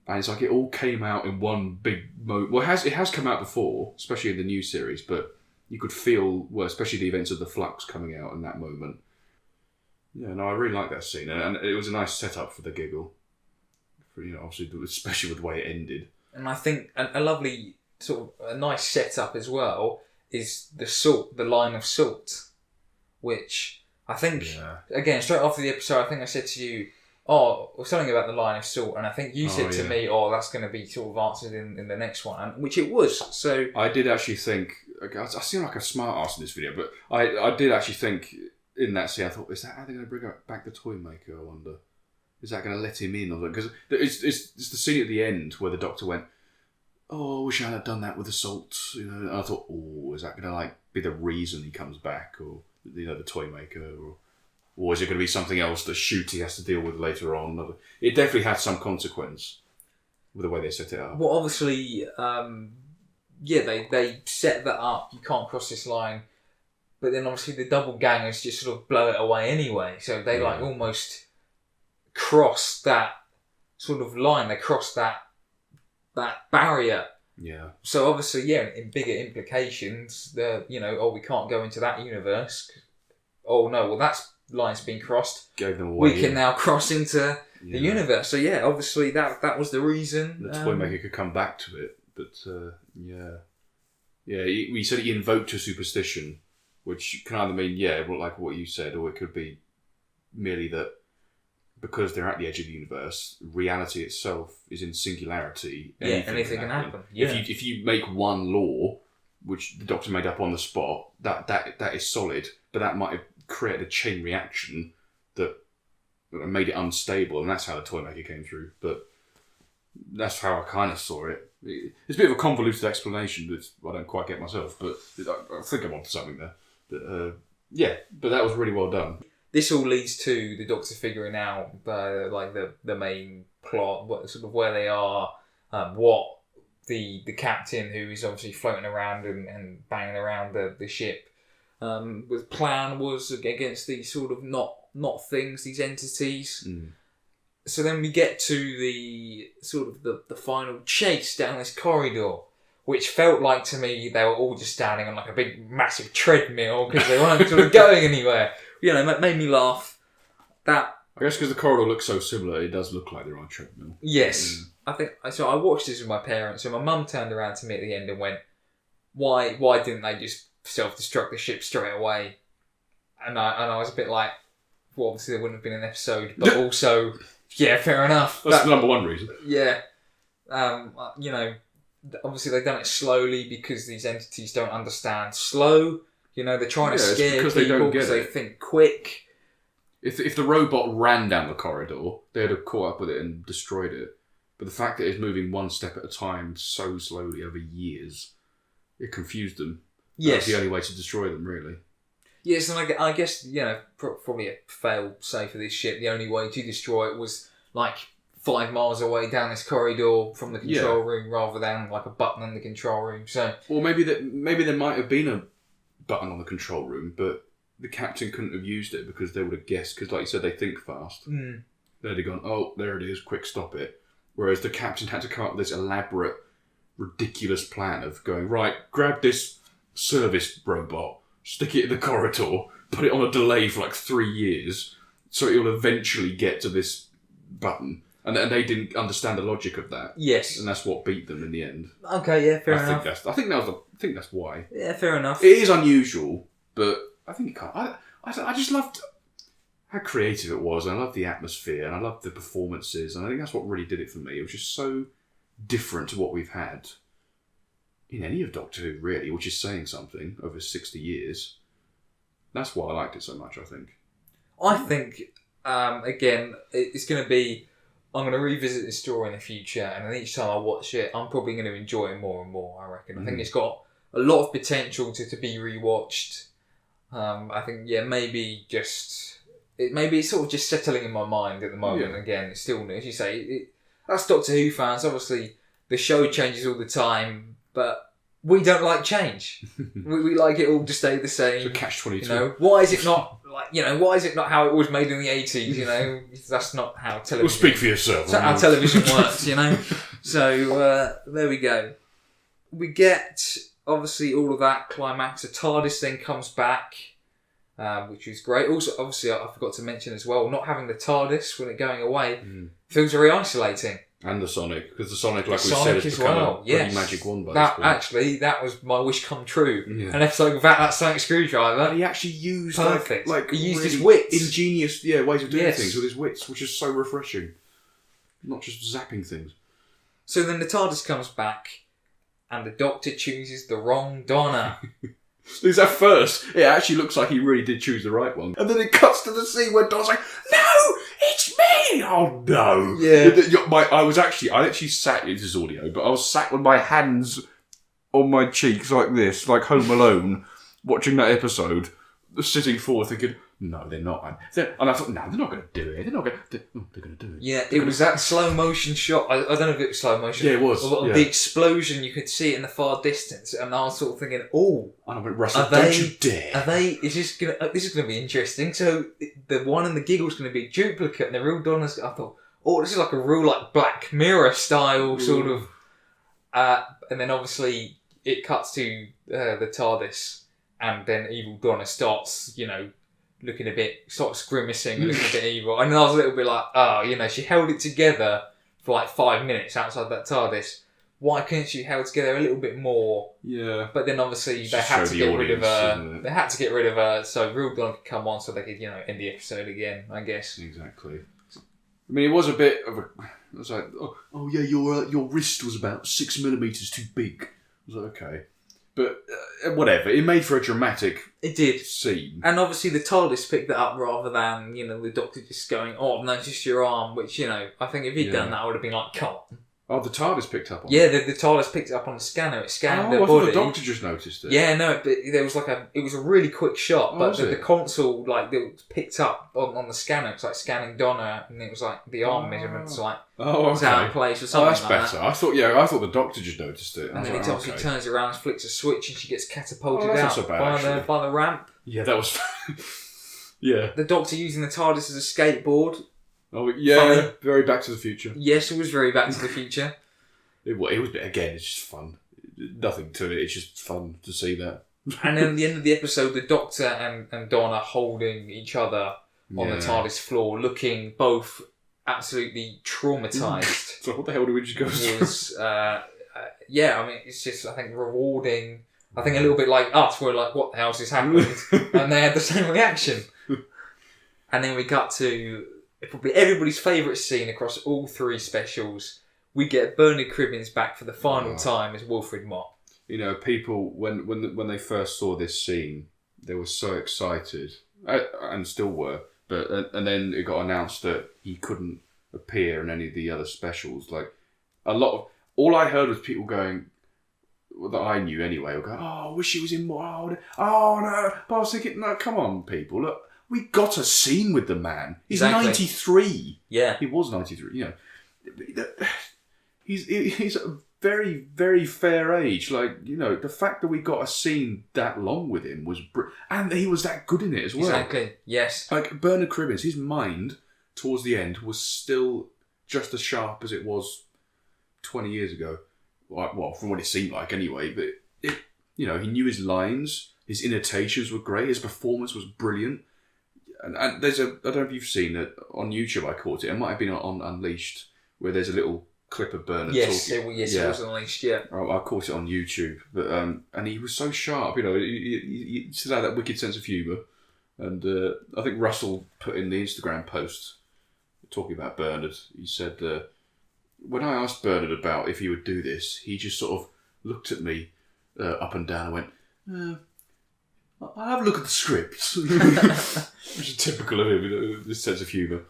And it's like it all came out in one big moment. Well, it has come out before, especially in the new series, but you could feel, well, especially the events of the Flux coming out in that moment. Yeah, no, I really like that scene. And it was a nice setup for the Giggle. For, obviously, especially with the way it ended. And I think a lovely, sort of, a nice setup as well is the line of salt, which I think, again, straight after the episode, I think I said to you, something about the line of salt, and I think you said to me, that's going to be sort of answered in the next one, which it was. So I did actually think, I seem like a smart ass in this video, but I did actually think in that scene, I thought, is that how they're going to bring back the toy maker, I wonder? Is that going to let him in? Because it's the scene at the end where the Doctor went, I wish I had done that with the salt. And I thought, is that going to be the reason he comes back, or the toy maker, or is it going to be something else that Shooty has to deal with later on? It definitely had some consequence with the way they set it up. Well, obviously, they set that up. You can't cross this line, but then obviously the double gangers just sort of blow it away anyway. So they almost cross that sort of line. They cross that barrier. Yeah. So obviously, in bigger implications, we can't go into that universe. Oh no, well that line's been crossed. Gave them away. We can now cross into the universe. So obviously that was the reason. The toy maker could come back to it, but we said he invoked a superstition, which can either mean like what you said, or it could be merely that, because they're at the edge of the universe, reality itself is in singularity. Anything can happen. Yeah. If you make one law, which the Doctor made up on the spot, that is solid, but that might have created a chain reaction that made it unstable, and that's how the toy maker came through. But that's how I kind of saw it. It's a bit of a convoluted explanation that I don't quite get myself, but I think I'm onto something there. But that was really well done. This all leads to the Doctor figuring out the main plot, what sort of where they are, what the captain, who is obviously floating around and banging around the ship, the plan was against these sort of not things, these entities. Mm. So then we get to the sort of the final chase down this corridor, which felt like to me they were all just standing on like a big massive treadmill because they weren't sort of going anywhere. It made me laugh. I guess because the corridor looks so similar, it does look like they're on a treadmill. Yes. I think so. I watched this with my parents, and my mum turned around to me at the end and went, why didn't they just self-destruct the ship straight away? And I was a bit like, well, obviously there wouldn't have been an episode, but also, fair enough. That's the number one reason. Yeah. Obviously they've done it slowly because these entities don't understand slow. They're trying to scare people because they think quick. If the robot ran down the corridor, they'd have caught up with it and destroyed it. But the fact that it's moving one step at a time so slowly over years, it confused them. Yes. That's the only way to destroy them, really. Yes, and I guess, probably a fail-safe for this ship. The only way to destroy it was, 5 miles away down this corridor from the control room rather than, a button in the control room. So, or maybe there might have been a button on the control room, but the captain couldn't have used it because they would have guessed, because like you said, they think fast. Mm. They'd have gone, oh, there it is, quick, stop it. Whereas the captain had to come up with this elaborate, ridiculous plan of going, right, grab this service robot, stick it in the corridor, put it on a delay for 3 years, so it'll eventually get to this button. And they didn't understand the logic of that. Yes. And that's what beat them in the end. Okay, yeah, fair enough. I think that's why. Yeah, fair enough. It is unusual, but I think it can't. I just loved how creative it was, and I loved the atmosphere, and I loved the performances, and I think that's what really did it for me. It was just so different to what we've had in any of Doctor Who, really, which is saying something over 60 years. That's why I liked it so much, I think. I think, again, it's going to be I'm going to revisit this story in the future, and then each time I watch it, I'm probably going to enjoy it more and more, I reckon. I think it's got a lot of potential to be rewatched. I think, maybe it's sort of just settling in my mind at the moment. Yeah. Again, it's still, as you say, that's Doctor Who fans. Obviously, the show changes all the time, but we don't like change. we like it all to stay the same. It's a catch-22. You know, why is it not why is it not how it was made in the 80s? You know, that's not how television. Well, speak for yourself. That's not how television works. You know, so there we go. We get obviously all of that climax. The TARDIS then comes back, which is great. Also, obviously, I forgot to mention as well, not having the TARDIS when it going away feels very isolating. And the Sonic, because the Sonic, like we said, has become a pretty magic wand by this point. Actually, that was my wish come true. Yeah. An episode without that Sonic screwdriver. And he actually used perfect. Like he used really his wits, ingenious ways of doing things with his wits, which is so refreshing. Not just zapping things. So then the TARDIS comes back, and the Doctor chooses the wrong Donna. Because at first, it actually looks like he really did choose the right one. And then it cuts to the scene where Donna's like, "No, it's me!" Oh no. Yeah. I actually sat, this is audio, but I was sat with my hands on my cheeks like this, like Home Alone, watching that episode, sitting forward thinking, no, they're not. And I thought, no, they're not going to do it. They're going to do it. Yeah, it was that slow motion shot. I don't know if it was slow motion. Yeah, it was. The explosion, you could see it in the far distance, and I was sort of thinking, oh, and I went, Russell, don't you dare. This is going to be interesting. So the one in the Giggle's going to be a duplicate, and the real Donna's. I thought, oh, this is like a real like Black Mirror style sort of. And then obviously it cuts to the TARDIS, and then evil Donna starts, starts grimacing, looking a bit evil. And I was a little bit like, she held it together for like 5 minutes outside that TARDIS. Why couldn't she held together a little bit more? Yeah. But then obviously they had to get rid of her. They had to get rid of her so real Donna could come on so they could, end the episode again, I guess. Exactly. I mean, it was a bit of a... It was like, oh yeah, your wrist was about 6mm too big. I was like, okay. But whatever, it made for a dramatic scene. And obviously the TARDIS picked that up rather than, the Doctor just going, oh, no, it's just your arm, which, I think if he'd done that, I would have been like, come on. Oh, the TARDIS picked up on it? Yeah, the TARDIS picked it up on the scanner. It scanned the body. I thought the Doctor just noticed it. Yeah, no, but there was it was a really quick shot, but the console, it was picked up on the scanner. It's like scanning Donna, and it was like the arm measurements, was out of place or something. Oh, that's better. That. I thought the Doctor just noticed it. And then it obviously turns around, flicks a switch, and she gets catapulted out by the ramp. Yeah, that was... yeah. The Doctor using the TARDIS as a skateboard. Oh, yeah. Funny. Very Back to the Future. Yes, it was very Back to the Future. It was, again, it's just fun. Nothing to it, it's just fun to see that. And then at the end of the episode, the Doctor and Donna holding each other on the TARDIS floor, looking both absolutely traumatised. So what the hell do we just go through? It's just, I think, rewarding. I think a little bit like us, we're like, what the hell's this happened? And they had the same reaction. And then we got to probably everybody's favourite scene across all 3 specials. We get Bernard Cribbins back for the final time as Wilfred Mott. People, when they first saw this scene, they were so excited, and still were, but and then it got announced that he couldn't appear in any of the other specials. Like, all I heard was people going, that I knew anyway, were going, oh, I wish he was in more, oh no, but I was thinking, no, come on people, look, we got a scene with the man. He's 93. Yeah. He was 93, He's a very, very fair age. The fact that we got a scene that long with him was... and he was that good in it as well. Exactly, yes. Like, Bernard Cribbins, his mind, towards the end, was still just as sharp as it was 20 years ago. Well, from what it seemed like anyway. But, he knew his lines. His intonations were great. His performance was brilliant. And there's I don't know if you've seen it. On YouTube I caught it. It might have been on Unleashed, where there's a little clip of Bernard talking. It was Unleashed, yeah. I caught it on YouTube, but and he was so sharp, he still had that wicked sense of humour, and I think Russell put in the Instagram post talking about Bernard, he said, when I asked Bernard about if he would do this, he just sort of looked at me up and down and went, I'll have a look at the script, which is typical of him, this sense of humour.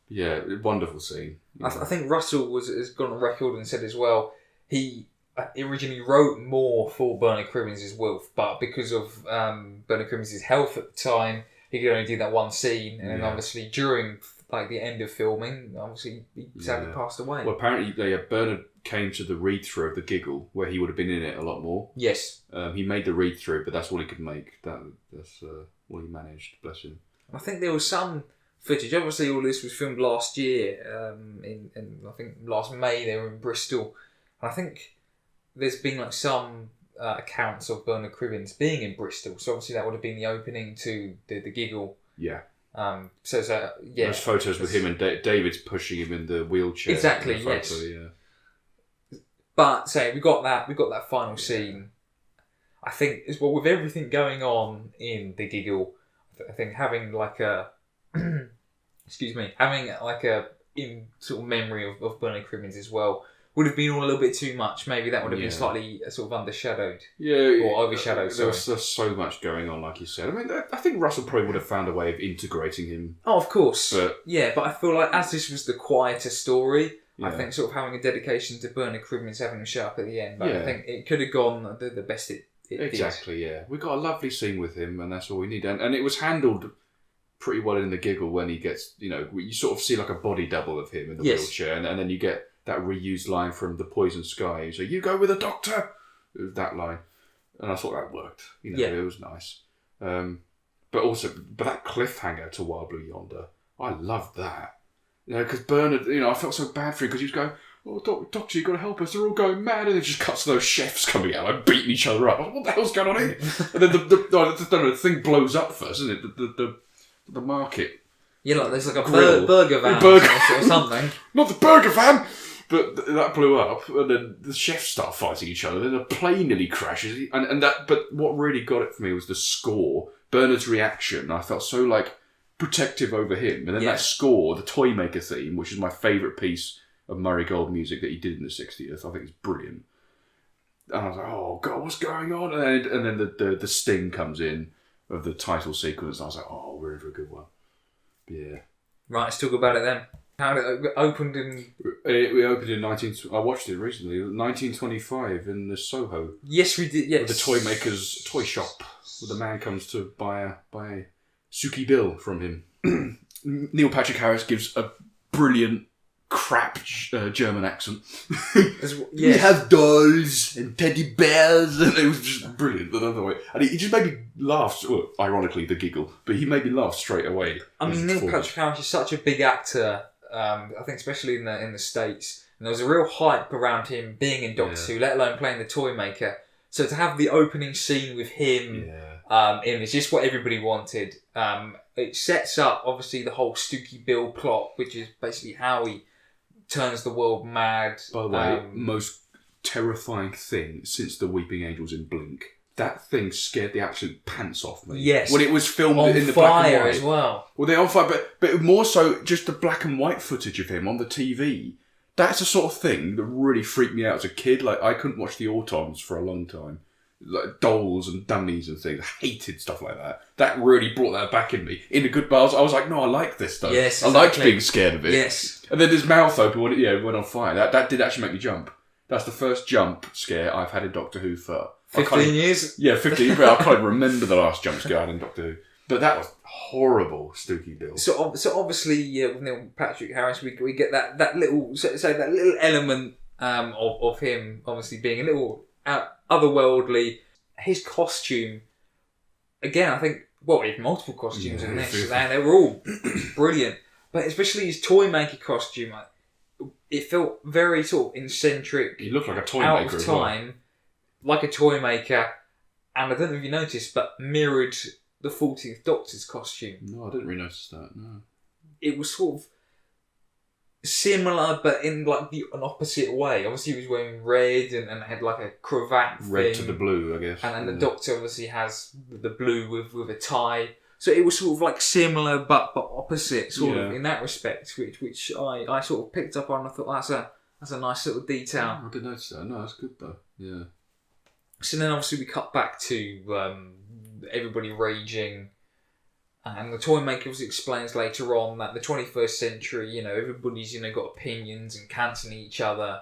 Yeah, wonderful scene. I think Russell has gone on record and said as well, he originally wrote more for Bernard Cribbins' Wolf, but because of Bernard Cribbins' health at the time, he could only do that one scene, and then obviously during the end of filming, obviously he sadly passed away. Well, apparently Bernard came to the read-through of the Giggle, where he would have been in it a lot more. Yes. He made the read-through, but that's all he could make. That's all he managed, bless him. I think there was some footage. Obviously, all this was filmed last year. In I think last May they were in Bristol. And I think there's been some accounts of Bernard Cribbins being in Bristol. So obviously that would have been the opening to the Giggle. Yeah. There's photos with him and David's pushing him in the wheelchair. Exactly. Yes. Yeah. But we got that final scene. I think as well with everything going on in the Giggle. I think having having a in sort of memory of Bernard Cribbins as well would have been all a little bit too much. Maybe that would have been slightly sort of undershadowed. Yeah. Or overshadowed, There's so much going on, like you said. I mean, I think Russell probably would have found a way of integrating him. Oh, of course. But I feel like as this was the quieter story, I think sort of having a dedication to Bernard Cribbins having him show up at the end, I think it could have gone the best it exactly, did. yeah. We got a lovely scene with him, and that's all we need. And it was handled pretty well in the Giggle when he gets, you sort of see like a body double of him in the wheelchair, and then you get that reused line from The Poison Sky. So you go with a doctor. It was that line, and I thought that worked. It was nice. But that cliffhanger to Wild Blue Yonder, I loved that. Because Bernard, I felt so bad for him because he was going, "Oh, doctor, you got to help us! They're all going mad!" And it just cuts to those chefs coming out, beating each other up. What the hell's going on here? And then the thing blows up first, isn't it? The market. Yeah, there's a burger van or something. Not the burger van! But that blew up, and then the chefs start fighting each other, then a plane nearly crashes, but what really got it for me was the score. Bernard's reaction, I felt so, protective over him, and then that score, the Toymaker theme, which is my favourite piece of Murray Gold music that he did in the 60th, I think it's brilliant. And I was like, oh God, what's going on? And then the sting comes in of the title sequence, and I was like, oh, we're in for a good one. Yeah. Right, let's talk about it then. How it opened in... We opened in I watched it recently, 1925 in the Soho. Yes, we did, yes. The Toymaker's toy shop, where the man comes to buy a Suki bill from him. Neil Patrick Harris gives a brilliant crap German accent. We have dolls and teddy bears, and it was just brilliant. Another way, and he just made me laugh. Well, ironically, the Giggle, but he made me laugh straight away. I mean, Neil Patrick Harris is such a big actor. I think especially in the States, and there was a real hype around him being in Doctor Who, let alone playing the Toymaker. So to have the opening scene with him in is just what everybody wanted. It sets up obviously the whole Stooky Bill plot, which is basically how he turns the world mad. By the way, most terrifying thing since the Weeping Angels in Blink. That thing scared the absolute pants off me. Yes. When it was filmed on in the black and white. as well. Well, they're on fire, but more so just the black and white footage of him on the TV. That's the sort of thing that really freaked me out as a kid. I couldn't watch the Autons for a long time. Dolls and dummies and things. I hated stuff like that. That really brought that back in me. In a good bar, I was like, no, I like this stuff. Yes, exactly. I liked being scared of it. Yes. And then his mouth open when it went on fire. That did actually make me jump. That's the first jump scare I've had in Doctor Who for 15 years? Yeah, 15, but I can't even remember the last jump scare I had in Doctor Who. But that was horrible, Stooky Bill. So obviously, with Neil Patrick Harris, we get that little that little element of him obviously being a little otherworldly. His costume, again, I think, he had multiple costumes in this, and they were all brilliant. But especially his Toymaker costume, it felt very sort of eccentric. He looked like a Toymaker out of time, like a Toymaker, and I don't know if you noticed, but mirrored the 40th Doctor's costume. No, I didn't really notice that. No, it was sort of similar, but in an opposite way. Obviously, he was wearing red and had like a cravat. Red to the blue, I guess. And the Doctor obviously has the blue with a tie. So it was sort of similar but opposite, sort of in that respect, which I sort of picked up on. I thought that's a nice little detail. I didn't notice that. No, that's good though. Yeah. So then obviously we cut back to everybody raging. And the Toymaker explains later on that the 21st century, everybody's, got opinions and cancelling each other.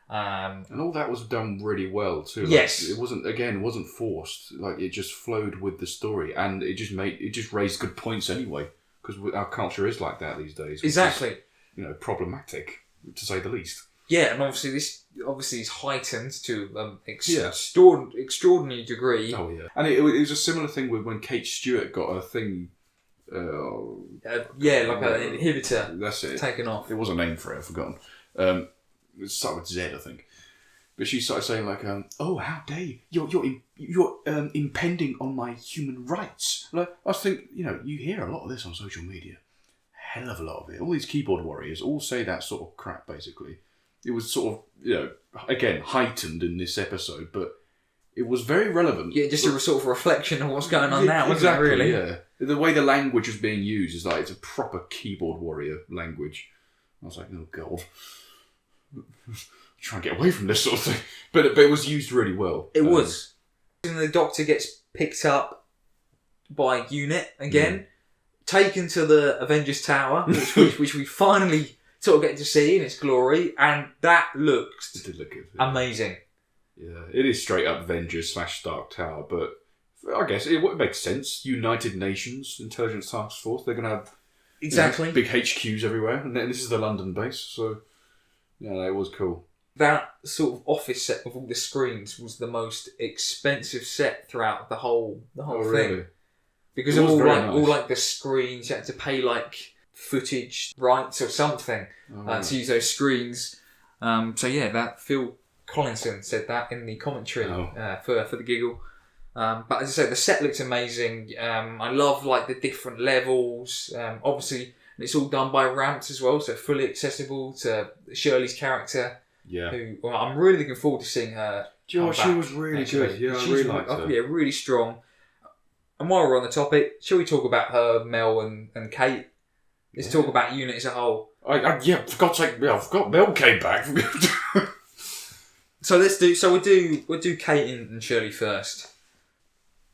And all that was done really well too. Yes. It wasn't forced. Like, it just flowed with the story, and it just raised good points anyway. Because our culture is like that these days. Exactly. Is, problematic, to say the least. Yeah, and obviously this is heightened to extraordinary degree. Oh yeah, and it was a similar thing with when Kate Stewart got a thing. Like an inhibitor. That's it. Taken off. There was a name for it. I've forgotten. It started with Z, I think. But she started saying like, "Oh, how dare you! You're impending on my human rights." Like, I think you hear a lot of this on social media. Hell of a lot of it. All these keyboard warriors all say that sort of crap. Basically, it was sort of again heightened in this episode, but it was very relevant. Yeah, just a sort of reflection of what's going on now, exactly, isn't it, really? Yeah, the way the language is being used is like it's a proper keyboard warrior language. I was like, oh god. Try and get away from this sort of thing, but it was used really well. It was. And the Doctor gets picked up by UNIT again, taken to the Avengers Tower, which we finally sort of get to see in its glory, and that looks It did look good. amazing. Yeah, it is straight up Avengers / Stark Tower, but I guess it makes sense. United Nations Intelligence Task Force. They're going to have exactly big HQs everywhere, and this is the London base, so yeah, it was cool. That sort of office set with all the screens was the most expensive set throughout the whole thing. Really? Because of all the screens, you had to pay like footage rights or something to use those screens. That Phil Collinson said that in the commentary for the Giggle. But as I say, the set looks amazing. I love like the different levels. Obviously, it's all done by ramps as well, so fully accessible to Shirley's character. Yeah. I'm really looking forward to seeing her. She was really good. Yeah, I really liked her. Yeah, really strong. And while we're on the topic, shall we talk about her, Mel and Kate? Let's talk about UNIT as a whole. For God's sake, I forgot Mel came back. So we'll do Kate and Shirley first.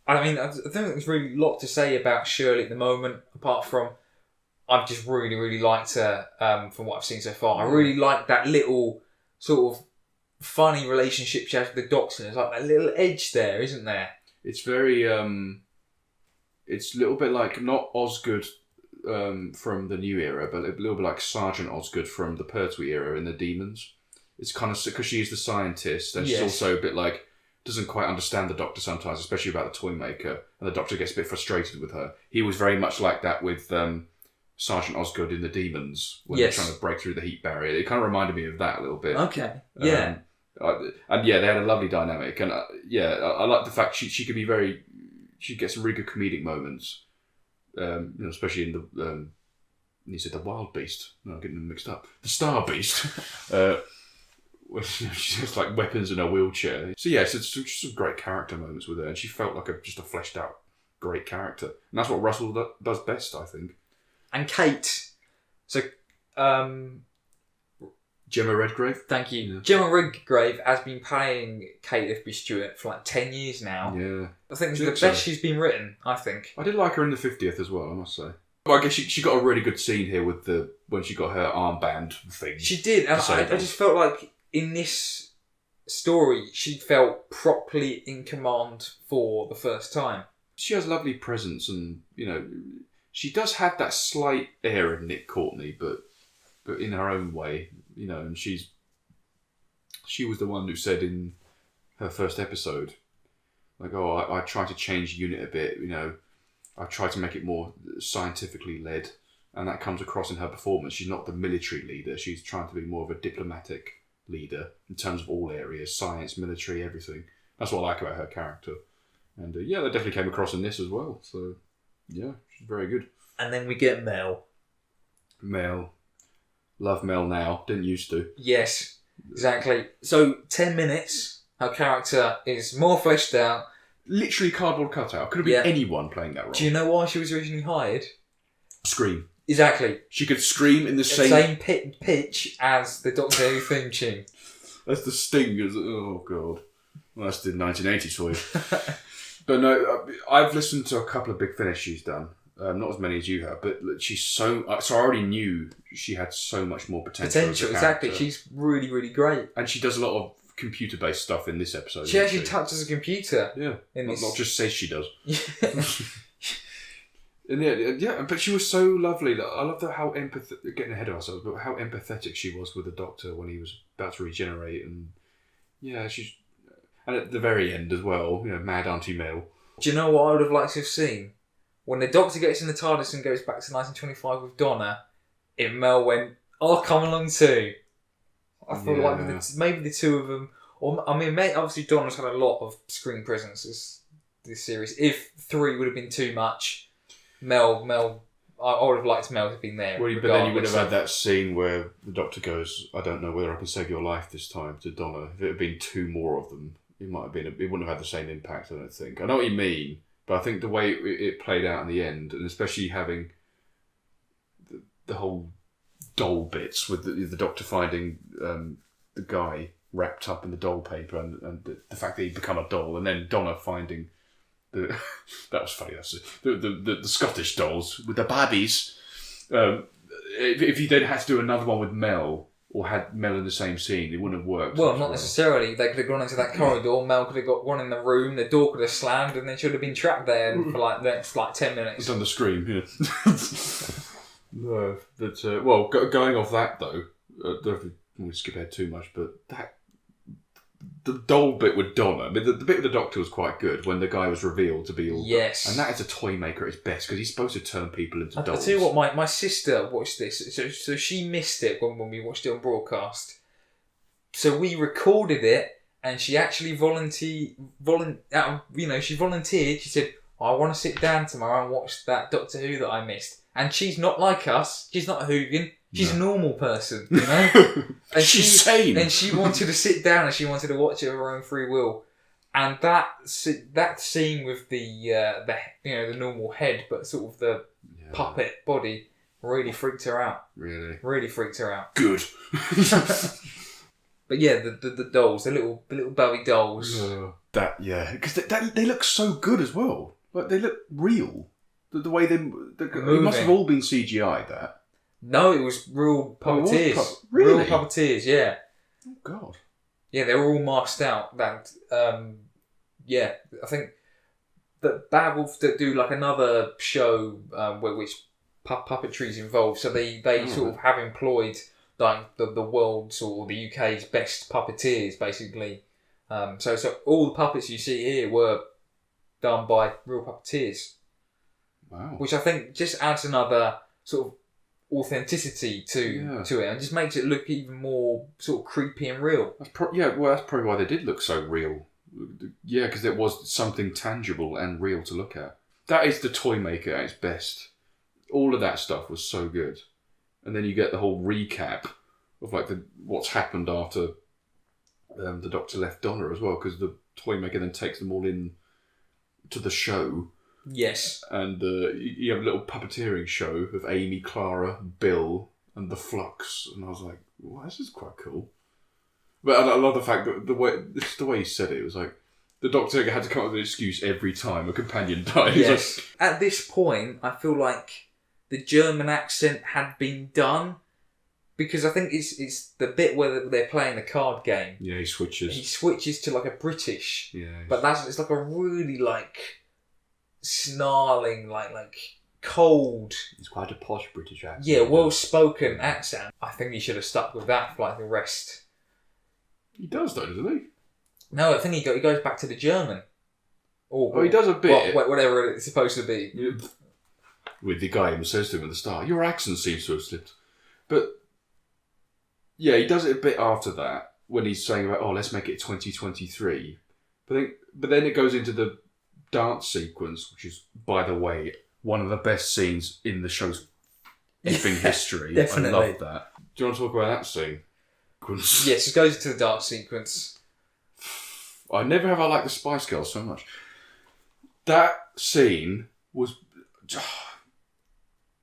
I mean, I don't think there's really a lot to say about Shirley at the moment, apart from I've just really, really liked her from what I've seen so far. I really like that little sort of funny relationship she has with the Doctor. There's like that little edge there, isn't there? It's very, it's a little bit like, not Osgood from the new era, but a little bit like Sergeant Osgood from the Pertwee era in the Demons. It's kind of, because she's the scientist, and she's also a bit like, doesn't quite understand the Doctor sometimes, especially about the Toymaker, and the Doctor gets a bit frustrated with her. He was very much like that with Sergeant Osgood in the Demons, when they're trying to break through the heat barrier. It kind of reminded me of that a little bit. Okay, yeah. They had a lovely dynamic, and I like the fact she could be she gets some really good comedic moments, especially in the, you said the Wild Beast, no, I'm getting them mixed up, the Star Beast, she has like weapons in her wheelchair. So it's just some great character moments with her, and she felt like just a fleshed out great character, and that's what Russell does best, I think. And Kate, so Gemma Redgrave. Thank you. Yeah. Gemma Redgrave has been playing Kate Ifby Stewart for like 10 years now. Yeah. I think it's the best she's been written, I think. I did like her in the 50th as well, I must say. Well, I guess she got a really good scene here with when she got her armband thing. She did. And I just felt like in this story, she felt properly in command for the first time. She has lovely presence, and, she does have that slight air of Nick Courtney, but in her own way, and she was the one who said in her first episode, like, I tried to change UNIT a bit, I tried to make it more scientifically led, and that comes across in her performance. She's not the military leader, she's trying to be more of a diplomatic leader in terms of all areas, science, military, everything. That's what I like about her character. And that definitely came across in this as well, so yeah, she's very good. And then we get Mel. Love Mel now. Didn't used to. Yes, exactly. So 10 minutes, her character is more fleshed out. Literally cardboard cutout. Could have been anyone playing that role. Do you know why she was originally hired? Scream. Exactly. She could scream in the same pitch as the Doctor Who theme tune. That's the sting. Oh god. Well, that's the 1980s for you. But no, I've listened to a couple of Big Finish she's done. not as many as you have, but she's so I already knew she had so much more potential. Exactly. She's really, really great. And she does a lot of computer-based stuff in this episode. She actually touches a computer. Yeah. Not just says she does. And but she was so lovely. I love how getting ahead of ourselves, but how empathetic she was with the Doctor when he was about to regenerate, and and at the very end as well, mad Auntie Mel. Do you know what I would have liked to have seen? When the Doctor gets in the TARDIS and goes back to 1925 with Donna, if Mel went, "I'll come along too." I feel like maybe the two of them, obviously Donna's had a lot of screen presence this series. If 3 would have been too much, Mel, I would have liked Mel to have been there. Well, but then you would have had that scene where the Doctor goes, "I don't know whether I can save your life this time," to Donna. If it had been 2 more of them, it wouldn't have had the same impact, I don't think. I know what you mean, but I think the way it played out in the end, and especially having the whole doll bits with the Doctor finding the guy wrapped up in the doll paper, and the fact that he'd become a doll, and then Donna finding that was funny. That's the Scottish dolls with the Barbies. If you then had to do another one with Mel, or had Mel in the same scene, it wouldn't have worked. Well, not necessarily. They could have gone into that corridor, Mel could have got one in the room, the door could have slammed, and they should have been trapped there for the next 10 minutes. It's on the screen, yeah. No, but going off that though, don't want to skip ahead too much, but the doll bit with Donna, the bit with the Doctor was quite good when the guy was revealed to be all. Yes. And that is a toy maker at its best, because he's supposed to turn people into dolls. I'll tell you what, my sister watched this, so she missed it when we watched it on broadcast. So we recorded it, and she actually volunteered. She said, "I want to sit down tomorrow and watch that Doctor Who that I missed." And she's not like us. She's not a Whovian. She's a normal person, And she's sane. And she wanted to sit down and she wanted to watch it of her own free will. And that scene with the normal head, but sort of the puppet body, really freaked her out. Really freaked her out. Good. But yeah, the dolls, the little Bowie dolls. Because they look so good as well. Like they look real. The way they must have all been CGI. That. No, it was real puppeteers. Really? Real puppeteers, yeah. Oh, God. Yeah, they were all masked out. That, I think that Bad Wolf do like another show which puppetry's involved. So they sort of have employed like the world's or the UK's best puppeteers, basically. So all the puppets you see here were done by real puppeteers. Wow. Which I think just adds another sort of authenticity to it, and just makes it look even more sort of creepy and real. That's probably why they did look so real. Yeah, because it was something tangible and real to look at. That is the toy maker at its best. All of that stuff was so good, and then you get the whole recap of like what's happened after the Doctor left Donna as well, because the toy maker then takes them all in to the show. Yes. And you have a little puppeteering show of Amy, Clara, Bill, and the Flux. And I was like, well, this is quite cool. But I love the fact that the way he said it was like, the Doctor had to come up with an excuse every time a companion died. Yes. At this point, I feel like the German accent had been done. Because I think it's the bit where they're playing the card game. Yeah, he switches. He switches to like a British. Yeah. But it's like a really like snarling, like cold. It's quite a posh British accent. Yeah, well-spoken accent. I think he should have stuck with that for like the rest. He does though, doesn't he? No, I think he goes back to the German. He does a bit. Whatever it's supposed to be. Yeah. With the guy who says to him at the start, "Your accent seems to have slipped." But yeah, he does it a bit after that when he's saying about, let's make it 2023. But then it goes into the dance sequence, which is, by the way, one of the best scenes in the show's effing history. Definitely. I love that. Do you want to talk about that scene? Yes, it goes into the dance sequence. I never have I liked the Spice Girls so much. That scene was...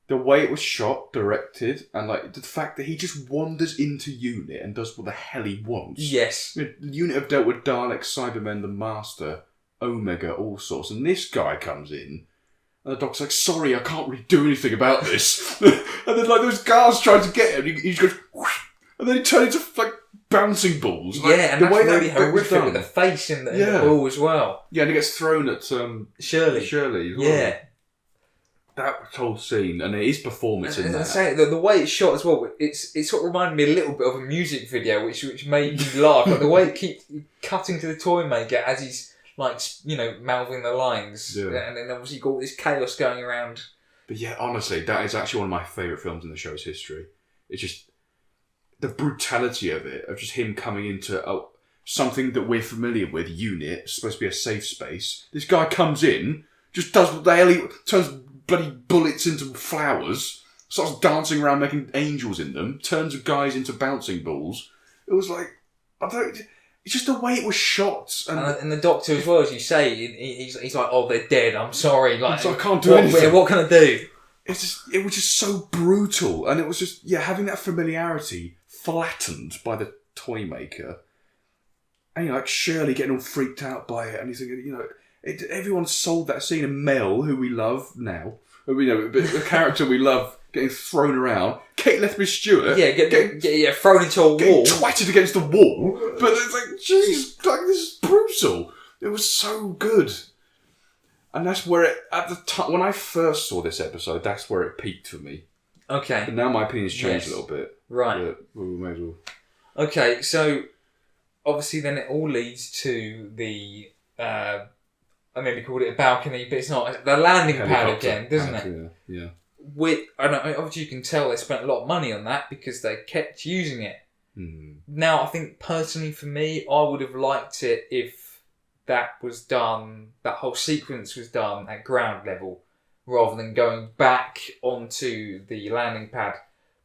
the way it was shot, directed, and like the fact that he just wanders into Unit and does what the hell he wants. Yes. The Unit have dealt with Daleks, Cybermen, the Master, Omega, all sorts, and this guy comes in And the Doctor's like, sorry, I can't really do anything about this. And then, like, those guards trying to get him, he just goes, whoosh, and then he turns into, like, bouncing balls. Like, yeah, and that's really horrific with the face in the ball as well. Yeah, and he gets thrown at Shirley as well. Yeah. That whole scene, and his performance in that. Say, the way it's shot as well, it sort of reminded me a little bit of a music video, which made me laugh. Like the way it keeps cutting to the toy maker as he's, like, you know, mouthing the lines. Yeah. And then obviously you've got all this chaos going around. But yeah, honestly, that is actually one of my favourite films in the show's history. It's just the brutality of it, of just him coming into something that we're familiar with, unit, supposed to be a safe space. This guy comes in, just does what the hell he turns bloody bullets into flowers, starts dancing around making angels in them, turns guys into bouncing balls. It was like, it's just the way it was shot. And the Doctor as well, as you say, he's like, oh, they're dead, I'm sorry. Like, I can't do anything. What can I do? It was just so brutal. And it was just, having that familiarity flattened by the toy maker. And, like, Shirley getting all freaked out by it. And he's thinking, everyone sold that scene. And Mel, who we love now, but the character we love getting thrown around. Kate Lethbridge Stewart. Yeah, getting thrown into a wall. Getting twatted against the wall. But it's like, jeez, like, this is brutal. It was so good. And that's where at the time, when I first saw this episode, that's where it peaked for me. Okay. But now my opinion's changed a little bit. Right. But we may as well. Okay, so obviously then it all leads to the, I maybe called it a balcony, but it's not. The landing pad again, doesn't it? Yeah. Obviously you can tell they spent a lot of money on that because they kept using it. Now, I think personally for me, I would have liked it if that whole sequence was done at ground level rather than going back onto the landing pad.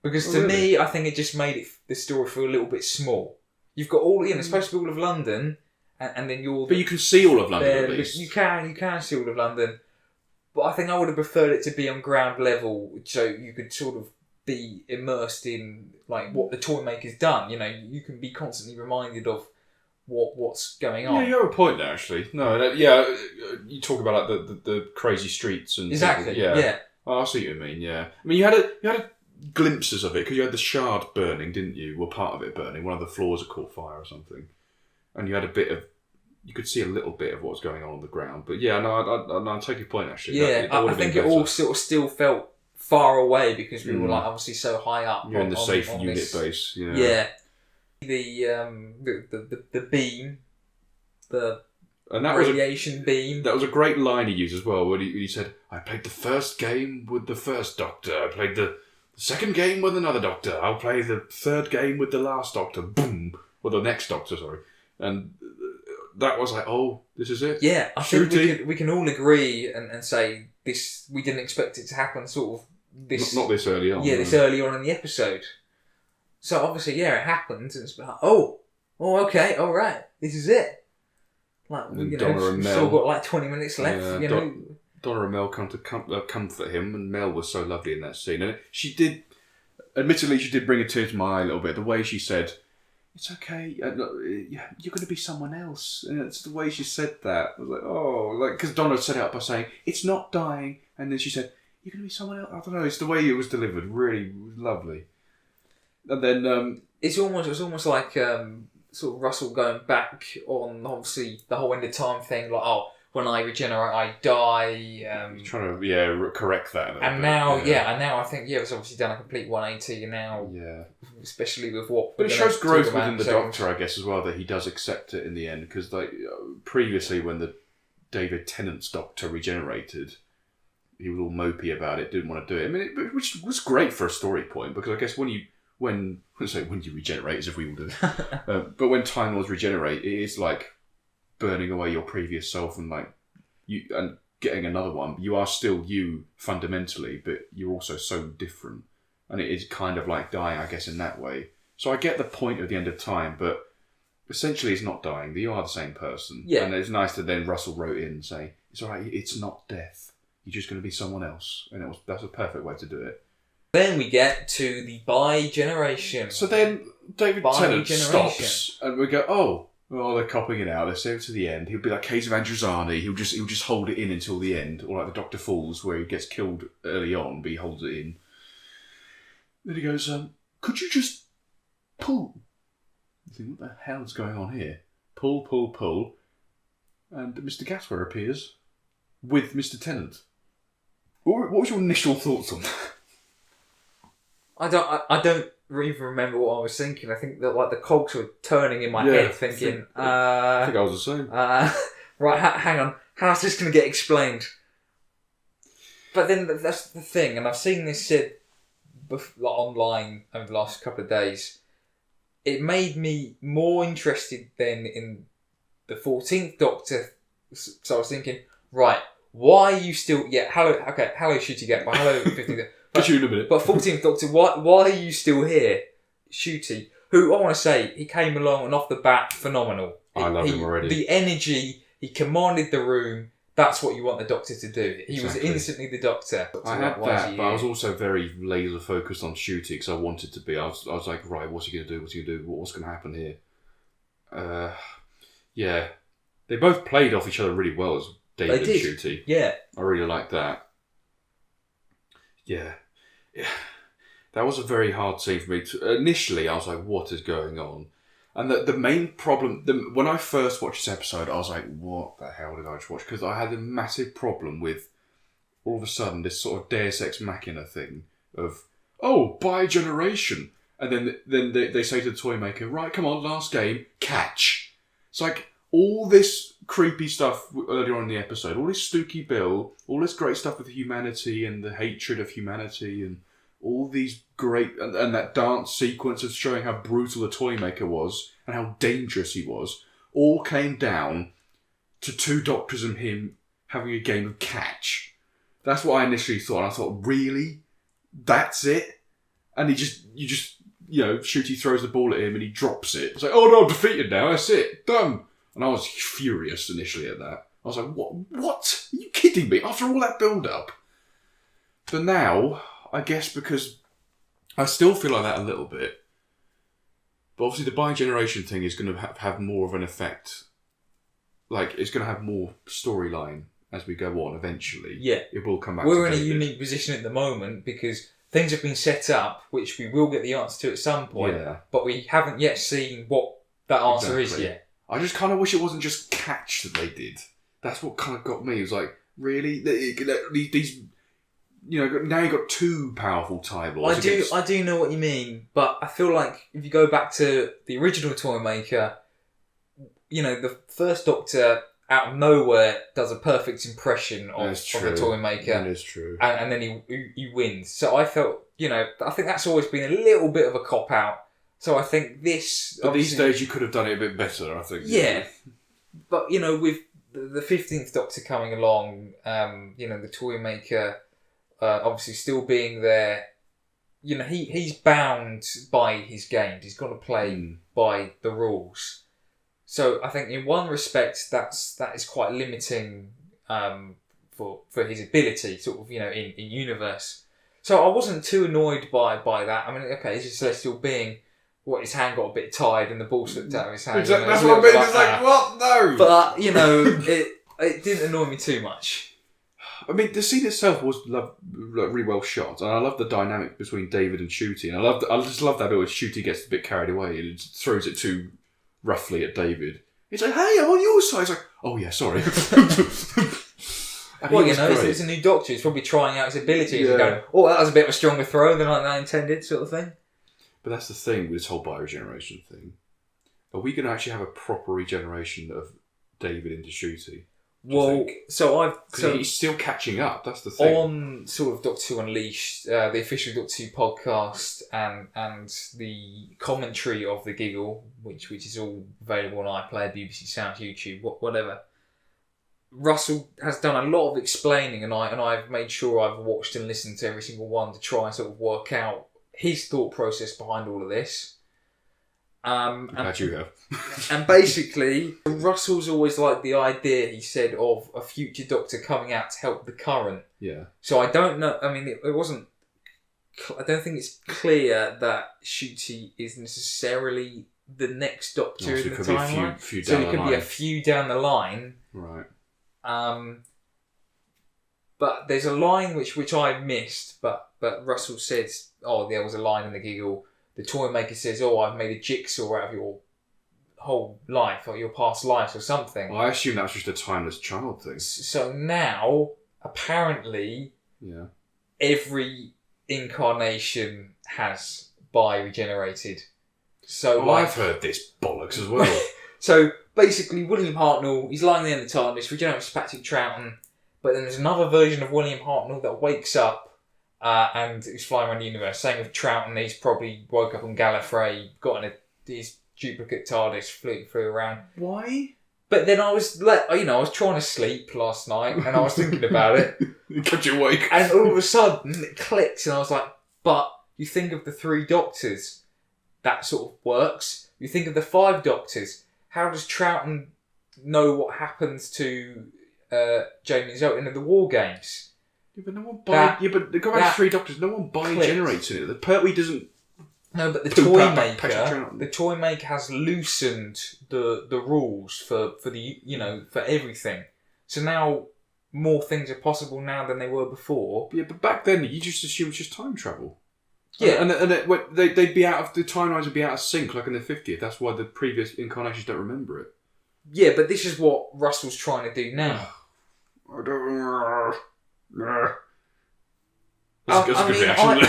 Because to me, I think it just made the story feel a little bit small. You've got it's supposed to be all of London, and then you're... But you can see all of London at least. You can see all of London. But I think I would have preferred it to be on ground level so you could sort of be immersed in, like, what the toy maker's done. You know, you can be constantly reminded of what's going on. Yeah, you have a point there, actually. No, you talk about, like, the crazy streets and... Exactly, people, yeah. Oh, I see what you mean, yeah. I mean, you had glimpses of it, because you had the shard burning, didn't you? Well, part of it burning. One of the floors had caught fire or something. And you had you could see a little bit of what was going on the ground. But yeah, I take your point, actually. Yeah, I think it all sort of still felt far away because we were, like, obviously so high up. You're in the safe unit base. Yeah. The beam, and that radiation beam. That was a great line he used as well, when he said, I played the first game with the first Doctor. I played the second game with another Doctor. I'll play the third game with the last Doctor. Boom. Or the next Doctor, sorry. And that was like, oh, this is it? Yeah, I think we can all agree and say this. We didn't expect it to happen sort of this... Not this early on. Yeah, this early on in the episode. So obviously, it happened. And it's like, oh, okay, all right, this is it. Like, we've still got like 20 minutes left, Donna and Mel come to comfort him, and Mel was so lovely in that scene. And admittedly, she did bring a tear to my eye a little bit. The way she said, it's okay, you're going to be someone else. And it's the way she said that. I was like, oh, because Donna set it up by saying, it's not dying. And then she said, you're going to be someone else. I don't know, it's the way it was delivered. Really lovely. And then... It was almost like sort of Russell going back on, obviously, the whole end of time thing. Like, oh, when I regenerate, I die. Trying to correct that. And now, and now I think, it's obviously done a complete 180 and now, especially with what... But it shows growth within the Doctor, I guess, as well, that he does accept it in the end, because previously when the David Tennant's Doctor regenerated, he was all mopey about it, didn't want to do it. I mean, which was great for a story point, because I guess when you regenerate, as if we all do, but when Time Lords regenerate, it is like burning away your previous self and getting another one. You are still you fundamentally, but you're also so different, and it is kind of like dying, I guess, in that way. So I get the point of the end of time, but essentially it's not dying. You are the same person. Yeah. And it's nice that then Russell wrote in and say, it's all right, it's not death. You're just going to be someone else, and that's a perfect way to do it. Then we get to the bi-generation. So then David Tennant stops, and we go, oh, Oh, they're copping it out. They're saved to the end. He'll be like Case of Androzani. He'll just hold it in until the end, or like the Doctor Falls, where he gets killed early on, but he holds it in. Then he goes, "Could you just pull?" I think, what the hell's going on here? Pull, and Mr. Gasper appears with Mr. Tennant. What was your initial thoughts on that? I don't even remember what I was thinking. I think that like the cogs were turning in my head, thinking. I think I was the same. Right, hang on. How's this going to get explained? But then that's the thing, and I've seen this said online over the last couple of days. It made me more interested than in the 14th Doctor. So I was thinking, right, why are you still... Yeah, hello Shooty Gap, hello 15th... Catch you in a minute. But 14th Doctor, why are you still here? Shooty, who I want to say, he came along and off the bat, phenomenal. I love him already. The energy, he commanded the room. That's what you want the Doctor to do. He was instantly the Doctor. I had that, but I was also very laser focused on Shooty because I wanted to be. I was like, right, what's he going to do? What's he going to do? What's going to happen here? Yeah. They both played off each other really well as David and Shooty. Yeah. I really liked that. Yeah. That was a very hard scene for me. Initially, I was like, what is going on? And the main problem... when I first watched this episode, I was like, what the hell did I just watch? Because I had a massive problem with, all of a sudden, this sort of Deus Ex Machina thing of, bi-generation. And then they say to the toy maker, right, come on, last game, catch. It's like, all this creepy stuff earlier on in the episode, all this Stooky Bill, all this great stuff with humanity and the hatred of humanity and all these great... And that dance sequence of showing how brutal the toy maker was and how dangerous he was, all came down to two doctors and him having a game of catch. That's what I initially thought. I thought, really? That's it? And Shooty throws the ball at him and he drops it. It's like, oh no, I'm defeated now, that's it, done. And I was furious initially at that. I was like, what? Are you kidding me? After all that build-up? But now, I guess because I still feel like that a little bit. But obviously the bi-generation thing is going to have more of an effect. Like, it's going to have more storyline as we go on eventually. Yeah. It will come back We're to in David. a unique position at the moment because things have been set up, which we will get the answer to at some point. Yeah. But we haven't yet seen what that answer is yet. I just kind of wish it wasn't just catch that they did. That's what kind of got me. It was like, really? These, now you've got two powerful Time Lords. I do know what you mean, but I feel like if you go back to the original Toymaker, the first Doctor out of nowhere does a perfect impression of the Toymaker. That is true. And then he wins. So I felt, I think that's always been a little bit of a cop-out. So I think this... But these days you could have done it a bit better, I think. Yeah. But, with the 15th Doctor coming along, the Toymaker obviously still being there, he's bound by his games. He's got to play by the rules. So I think in one respect that is quite limiting for his ability, sort of, in universe. So I wasn't too annoyed by that. I mean, okay, he's a celestial being. His hand got a bit tied and the ball slipped out of his hand. Exactly. That's what I mean. It's like, what? No. But, it didn't annoy me too much. I mean, the scene itself was really well shot, and I love the dynamic between David and Shooty, and I just love that bit where Shooty gets a bit carried away and throws it too roughly at David. He's like, "Hey, I'm on your side." He's like, "Oh yeah, sorry." Well, it's a new Doctor. He's probably trying out his abilities and going, "Oh, that was a bit of a stronger throw than I intended," sort of thing. But that's the thing with this whole bioregeneration thing. Are we going to actually have a proper regeneration of David into Shooty? Well, he's still catching up. That's the thing. On sort of Doctor Who Unleashed, the official Doctor Who podcast, and the commentary of the Giggle, which is all available on iPlayer, BBC Sounds, YouTube, whatever. Russell has done a lot of explaining, and I've made sure I've watched and listened to every single one to try and sort of work out his thought process behind all of this. I'm glad you have. And basically, Russell's always liked the idea, he said, of a future Doctor coming out to help the current. Yeah. So I don't know, I mean, it wasn't, I don't think it's clear that Shooty is necessarily the next Doctor in the could timeline. Be a few so it could be a few down the line. Right. But there's a line which I missed, but Russell says, there was a line in the Giggle. The toy maker says, I've made a jigsaw out of your whole life or your past lives or something. Well, I assume that was just a timeless child thing. So now, apparently, every incarnation has bi-regenerated. So I've heard this bollocks as well. So basically, William Hartnell, he's lying there in the TARDIS, regenerates Patrick Troughton, but then there's another version of William Hartnell that wakes up and is flying around the universe. Same with Troughton, he's probably woke up on Gallifrey, got in his duplicate TARDIS, flew around. Why? But then I was I was trying to sleep last night and I was thinking about it. It kept you awake. And all of a sudden it clicks and I was like, but you think of the 3 Doctors, that sort of works. You think of the 5 Doctors, how does Troughton know what happens to Jamie and Zoe in the War Games? Yeah, but no one but the guy has 3 Doctors, no one bi-generates in it. The Pertwee doesn't... No, but the toy maker has loosened the rules for for everything. So now more things are possible now than they were before. Yeah, but back then you just assumed it's just time travel. Yeah, and they'd be out of the timelines would be out of sync, like in the 50th. That's why the previous incarnations don't remember it. Yeah, but this is what Russell's trying to do now. I don't. That's a good reaction.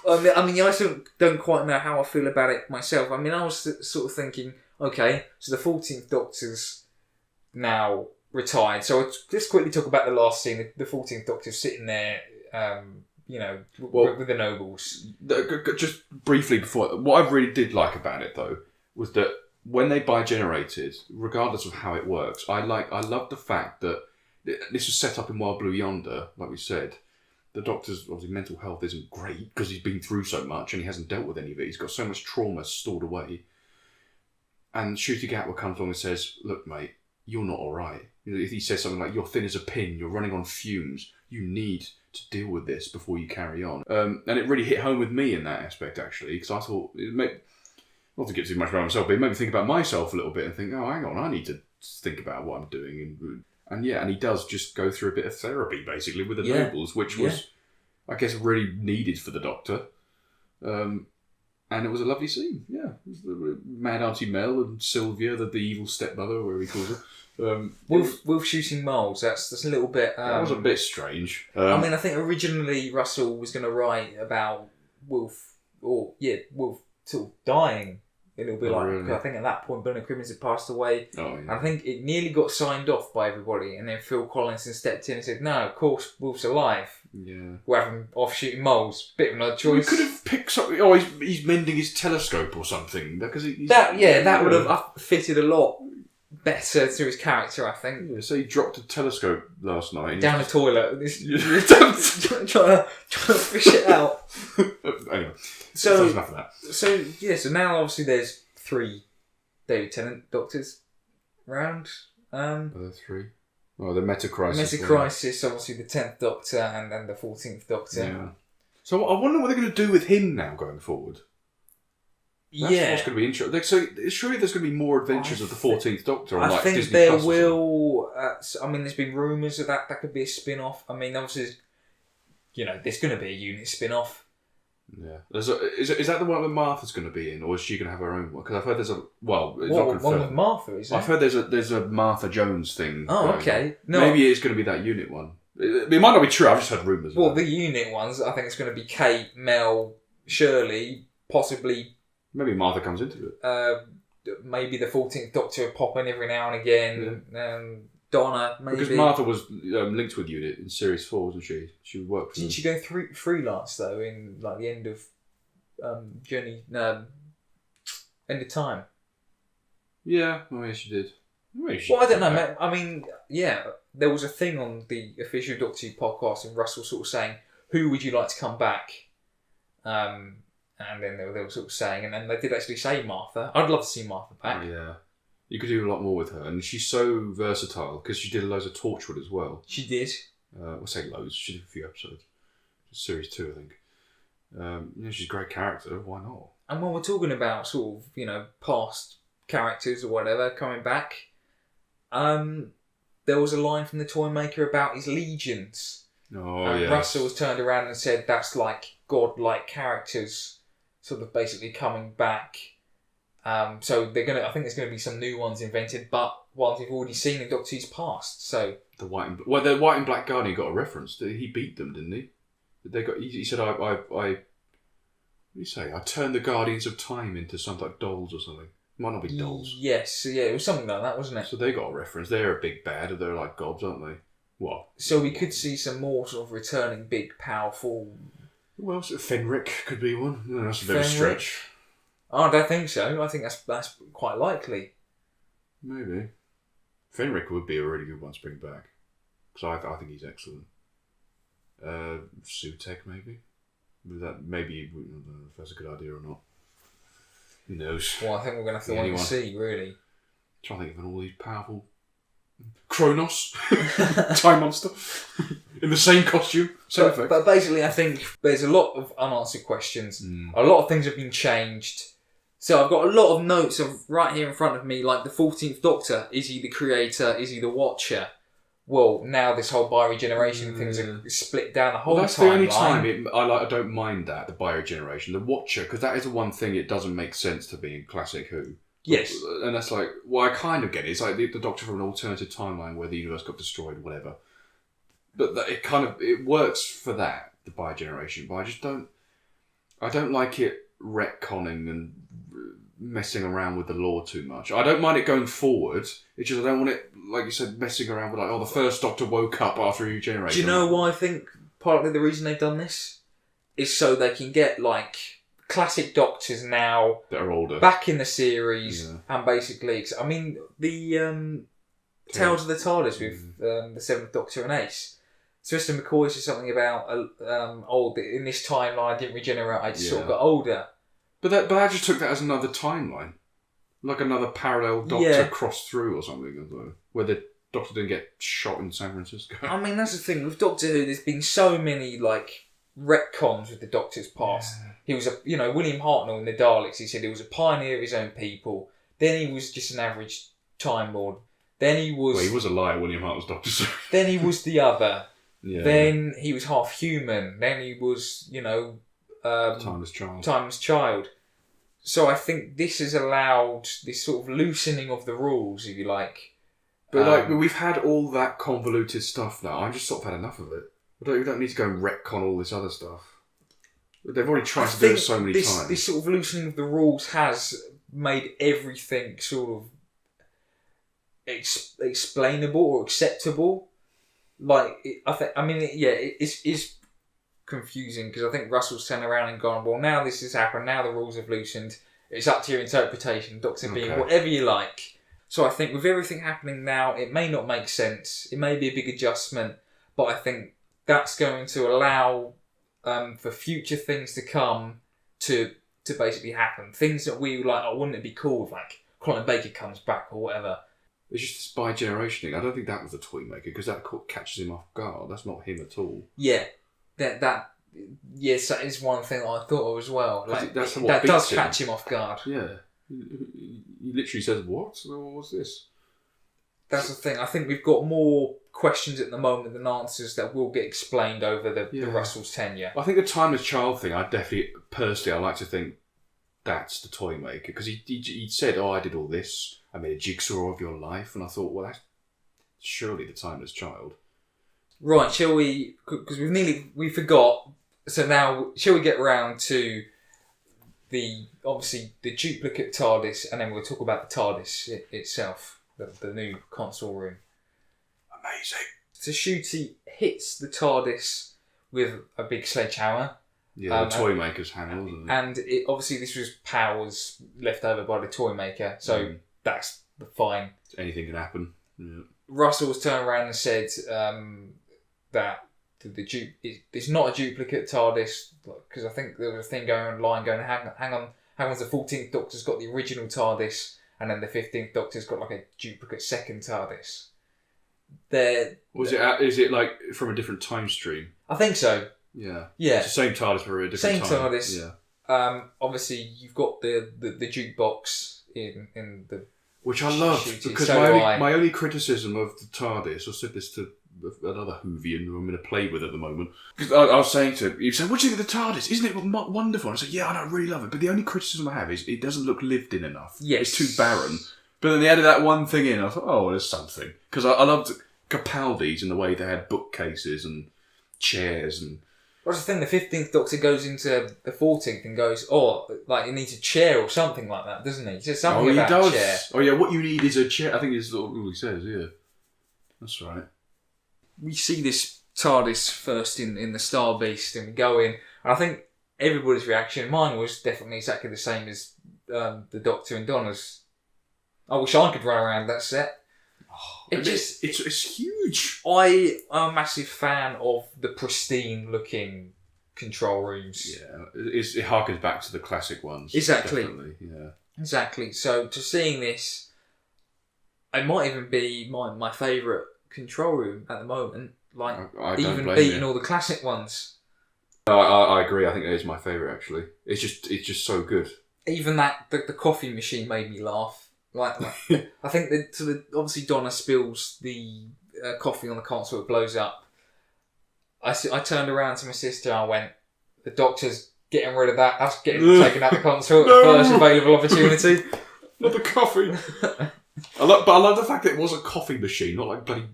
I still don't quite know how I feel about it myself. I mean, I was sort of thinking, okay, so the 14th Doctor's now retired. So let's quickly talk about the last scene. The 14th Doctor's sitting there, with the nobles. Just briefly before, what I really did like about it, though, was that when they bi-generated, regardless of how it works, I love the fact that this was set up in Wild Blue Yonder, like we said. The Doctor's obviously mental health isn't great because he's been through so much and he hasn't dealt with any of it. He's got so much trauma stored away. And Ncuti Gatwa comes along and says, "Look, mate, you're not all right." If he says something like, "You're thin as a pin, you're running on fumes, you need to deal with this before you carry on." And it really hit home with me in that aspect, actually, because I thought, not to get too much about myself, but it made me think about myself a little bit and think, oh, hang on, I need to think about what I'm doing. And he does just go through a bit of therapy, basically, with the nobles, which was, I guess, really needed for the Doctor. And it was a lovely scene, yeah. It was the Mad Auntie Mel and Sylvia, the evil stepmother, whatever he calls her. Wolf shooting moles, that's a little bit... that was a bit strange. I think originally Russell was going to write about Wolf sort of dying. A little bit really? I think at that point Bernard Crimmins had passed away. Oh, yeah. And I think it nearly got signed off by everybody, and then Phil Collinson stepped in and said, "No, of course Wolf's alive. Yeah, we'll have him off shooting moles." Bit of an odd choice. We could have picked something. Oh, he's mending his telescope or something because that would have fitted a lot better to his character, I think. Yeah, so he dropped a telescope last night down the toilet, trying to fish it out. Anyway. So enough of that. So now obviously there's 3 David Tennant Doctors around. Are there 3? Oh, the Meta Crisis. Meta Crisis, obviously the 10th Doctor and the 14th Doctor. Yeah. So I wonder what they're going to do with him now going forward. That's what's going to be interesting. So surely there's going to be more adventures of the 14th Doctor on Disney Plus. There will. There's been rumours of that could be a spin-off. I mean, obviously, there's going to be a unit spin-off. Yeah. Is that the one that Martha's going to be in, or is she going to have her own one? Because I've heard there's a... Well, it's not confirmed. One with Martha, is it? I've heard there's a Martha Jones thing. Oh, okay. No. Maybe it's going to be that unit one. It might not be true, I've just heard rumours. Well, the unit ones, I think it's going to be Kate, Mel, Shirley, possibly... Maybe Martha comes into it. Maybe the 14th Doctor will pop in every now and again. Yeah. Donna, maybe. Because Martha was linked with Unit in Series 4, wasn't she? She worked for Didn't she go freelance, though, in the end of End of Time? Yeah, yes, she did. I don't know, man. I mean, yeah, there was a thing on the official Doctor Who podcast and Russell sort of saying, who would you like to come back? And then they were sort of saying, and then they did actually say Martha. I'd love to see Martha back. Yeah. You could do a lot more with her, and she's so versatile because she did loads of Torchwood as well. She did. I'll say loads. She did a few episodes. Series 2, I think. She's a great character. Why not? And when we're talking about sort of, past characters or whatever coming back, there was a line from the Toymaker about his legions. Oh, yeah. Russell was turned around and said that's like godlike characters sort of basically coming back. So I think there's going to be some new ones invented, but ones we've already seen in Doctor Who's past. So the White and Black Guardian got a reference. He beat them, didn't he? He said, what did he say? I turned the Guardians of Time into something like dolls or something. Might not be dolls. Yes, yeah, it was something like that, wasn't it? So they got a reference. They're a big bad. They're like gods, aren't they? What? So we could see some more sort of returning big, powerful... Well, Fenric could be one. No, that's a bit of a stretch. Oh, I don't think so. I think that's quite likely. Maybe. Fenric would be a really good one to bring back. Because I think he's excellent. Sutek, maybe? Maybe, I don't know if that's a good idea or not. Who knows? Well, I think we're going to have to wait and see, really. Trying to think of all these powerful... Kronos! Time Monster! In the same costume, same effect. But basically, I think there's a lot of unanswered questions. A lot of things have been changed. So I've got a lot of notes right here in front of me, like the 14th Doctor. Is he the creator? Is he the watcher? Well, now this whole bioregeneration things are split down the whole timeline. That's the only time I don't mind that, the bioregeneration. The watcher, because that is the one thing it doesn't make sense to be in Classic Who. Yes. And that's like, I kind of get it. It's like the Doctor from an alternative timeline where the universe got destroyed, whatever. But it works for that, the biogeneration. But I don't like it retconning and messing around with the lore too much. I don't mind it going forward. It's just I don't want it, like you said, messing around with the first Doctor woke up after he regenerated. Do you know why I think partly the reason they've done this is so they can get classic Doctors now that are older back in the series and basically, I mean the Tales of the TARDIS with the Seventh Doctor and Ace. Sylvester McCoy said something about in this timeline I didn't regenerate, I just sort of got older. But I just took that as another timeline. Like another parallel Doctor crossed through or something. Where the Doctor didn't get shot in San Francisco. I mean, that's the thing. With Doctor Who, there's been so many, retcons with the Doctor's past. Yeah. He was William Hartnell in the Daleks, he said he was a pioneer of his own people. Then he was just an average Time Lord. Then he was... Well, he was a liar, William Hartnell's Doctor. So. Then he was the other. Yeah. Then he was half human. Then he was, Timeless Child. So I think this has allowed this sort of loosening of the rules, if you like. But we've had all that convoluted stuff now. I just sort of had enough of it. We don't need to go and retcon all this other stuff. They've already tried to do it so many times. This sort of loosening of the rules has made everything sort of explainable or acceptable. It is confusing because I think Russell's turned around and gone, well, now this has happened, now the rules have loosened, it's up to your interpretation, Doctor being whatever you like. So I think with everything happening now, it may not make sense, it may be a big adjustment, but I think that's going to allow for future things to come to basically happen. Things that we were like, wouldn't it be cool if Colin Baker comes back or whatever. It's just this bi-generation thing. I don't think that was a Toymaker because that catches him off guard. That's not him at all. Yeah. Yes, that is one thing I thought of as well. That does catch him off guard. Yeah. He literally says, what? What's this? That's the thing. I think we've got more questions at the moment than answers that will get explained over the Russell's tenure. I think the Timeless Child thing, I like to think that's the Toymaker. Because he said, I did all this. I made a jigsaw of your life. And I thought, well, that's surely the Timeless Child. Right, shall we... Because we forgot. So now, shall we get round to the duplicate TARDIS, and then we'll talk about the TARDIS itself, the new console room. Amazing. So Ncuti hits the TARDIS with a big sledgehammer. Yeah, the Toymaker's hammer, wasn't it? And obviously this was powers left over by the Toymaker, so that's fine. Anything can happen. Yeah. Russell was turned around and said that it's not a duplicate TARDIS, because I think there was a thing going on, hang on, how comes the 14th Doctor's got the original TARDIS and then the 15th Doctor's got a duplicate second TARDIS? Is it like from a different time stream? I think so. Yeah. Yeah. It's the same TARDIS for a different time. Same TARDIS. Yeah. Obviously, you've got the jukebox in the... Which I loved, because my only criticism of the TARDIS, I said this to another Whovian who I'm in a play with at the moment, because I was saying to him, he said, what do you think of the TARDIS? Isn't it wonderful? And I said, yeah, I really love it, but the only criticism I have is it doesn't look lived in enough. Yes. It's too barren. But then they added that one thing in, and I thought, oh, there's something. Because I loved Capaldi's in the way they had bookcases and chairs and... What's the thing? The 15th Doctor goes into the 14th and goes, he needs a chair or something like that, doesn't he? He says something about a chair. Oh, yeah, what you need is a chair. I think it's all he says, yeah. That's right. We see this TARDIS first in the Star Beast, and we go in, and I think everybody's reaction, mine was definitely exactly the same as the Doctor and Donna's. I wish I could run around that set. It's huge. I am a massive fan of the pristine looking control rooms. Yeah, it harkens back to the classic ones. Exactly. Definitely, yeah. Exactly. So to seeing this, it might even be my favourite control room at the moment. I even beating all the classic ones. I agree. I think it is my favourite actually. It's just so good. Even the coffee machine made me laugh. I think that obviously Donna spills the coffee on the console, it blows up. I turned around to my sister and I went, the Doctor's getting rid of that. That's taking out the console at the first available opportunity. Not the coffee. I love the fact that it was a coffee machine, not like bloody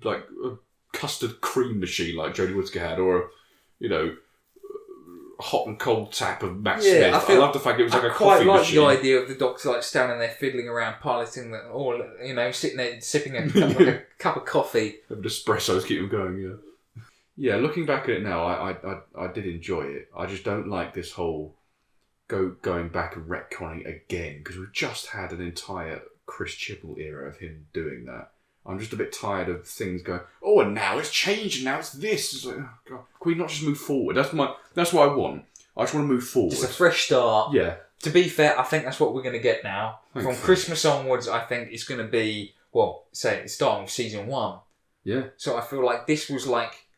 a custard cream machine like Jodie Whittaker had, or hot and cold tap of Matt Smith. I love the fact it was like a coffee machine. I quite like the idea of the Doctor standing there fiddling around, piloting sitting there sipping a cup of coffee. Having espressos keep him going, yeah. Yeah, looking back at it now, I did enjoy it. I just don't like this whole going back and retconning again, because we've just had an entire Chris Chibnall era of him doing that. I'm just a bit tired of things going, and now it's changed, and now it's this. It's like, oh God, can we not just move forward? That's what I want. I just want to move forward. Just a fresh start. Yeah. To be fair, I think that's what we're going to get now. From Christmas onwards, I think it's going to be, it's starting with season 1. Yeah. So I feel like this was like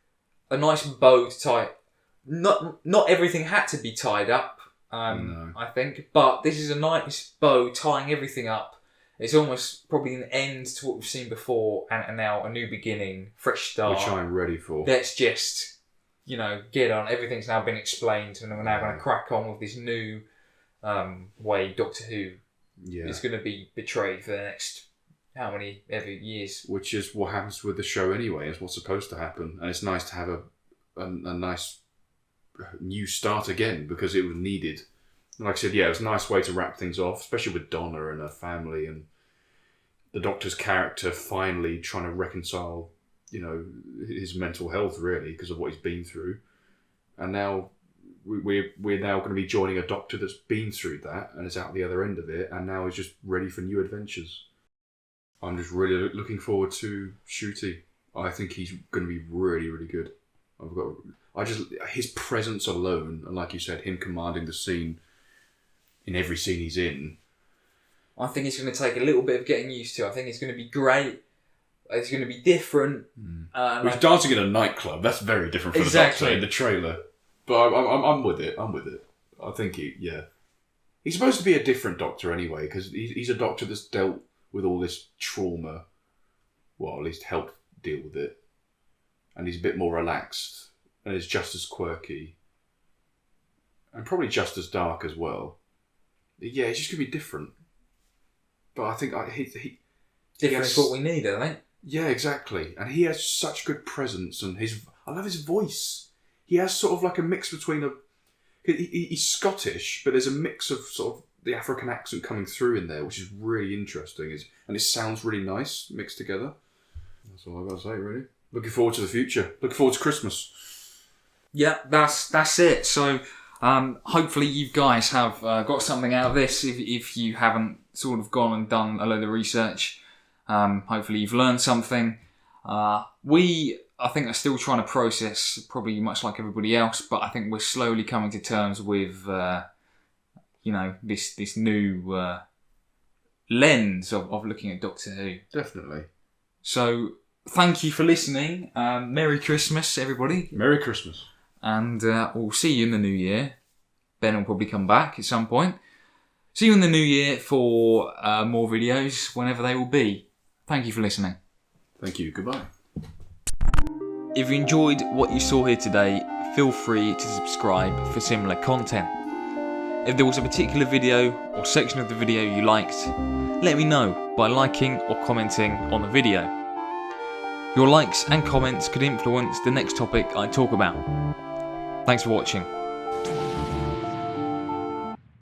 a nice bow to tie. Not everything had to be tied up, no. I think, but this is a nice bow tying everything up. It's almost probably an end to what we've seen before, and now a new beginning, fresh start. Which I'm ready for. Let's just, get on. Everything's now been explained, and we're now going to crack on with this new way Doctor Who is going to be betrayed for the next how many ever years. Which is what happens with the show anyway. It's what's supposed to happen, and it's nice to have a nice new start again, because it was needed. Like I said, it was a nice way to wrap things off, especially with Donna and her family and the Doctor's character finally trying to reconcile, his mental health really because of what he's been through. And now we're now going to be joining a Doctor that's been through that and is out the other end of it, and now is just ready for new adventures. I'm just really looking forward to Ncuti. I think he's going to be really, really good. His presence alone, and like you said, him commanding the scene in every scene he's in. I think it's going to take a little bit of getting used to. I think it's going to be great. It's going to be different. He's dancing in a nightclub. That's very different from the Doctor in the trailer. But I'm with it. I think he's supposed to be a different Doctor anyway, because he's a Doctor that's dealt with all this trauma. Well, at least helped deal with it. And he's a bit more relaxed. And is just as quirky. And probably just as dark as well. Yeah, it's just going to be different. But I think different is what we need, I think. Yeah, exactly. And he has such good presence, and I love his voice. He has sort of like a mix between he's Scottish, but there's a mix of sort of the African accent coming through in there, which is really interesting. And it sounds really nice mixed together. That's all I've got to say, really. Looking forward to the future. Looking forward to Christmas. Yeah, that's it. So hopefully you guys have got something out of this. If you haven't sort of gone and done a load of research, hopefully you've learned something. I think are still trying to process, probably much like everybody else, but I think we're slowly coming to terms with this new lens of looking at Doctor Who. Definitely. So thank you for listening. Merry Christmas, everybody. Merry Christmas. And we'll see you in the new year. Ben will probably come back at some point. See you in the new year for more videos, whenever they will be. Thank you for listening. Thank you. Goodbye. If you enjoyed what you saw here today, feel free to subscribe for similar content. If there was a particular video or section of the video you liked, let me know by liking or commenting on the video. Your likes and comments could influence the next topic I talk about. Thanks for watching.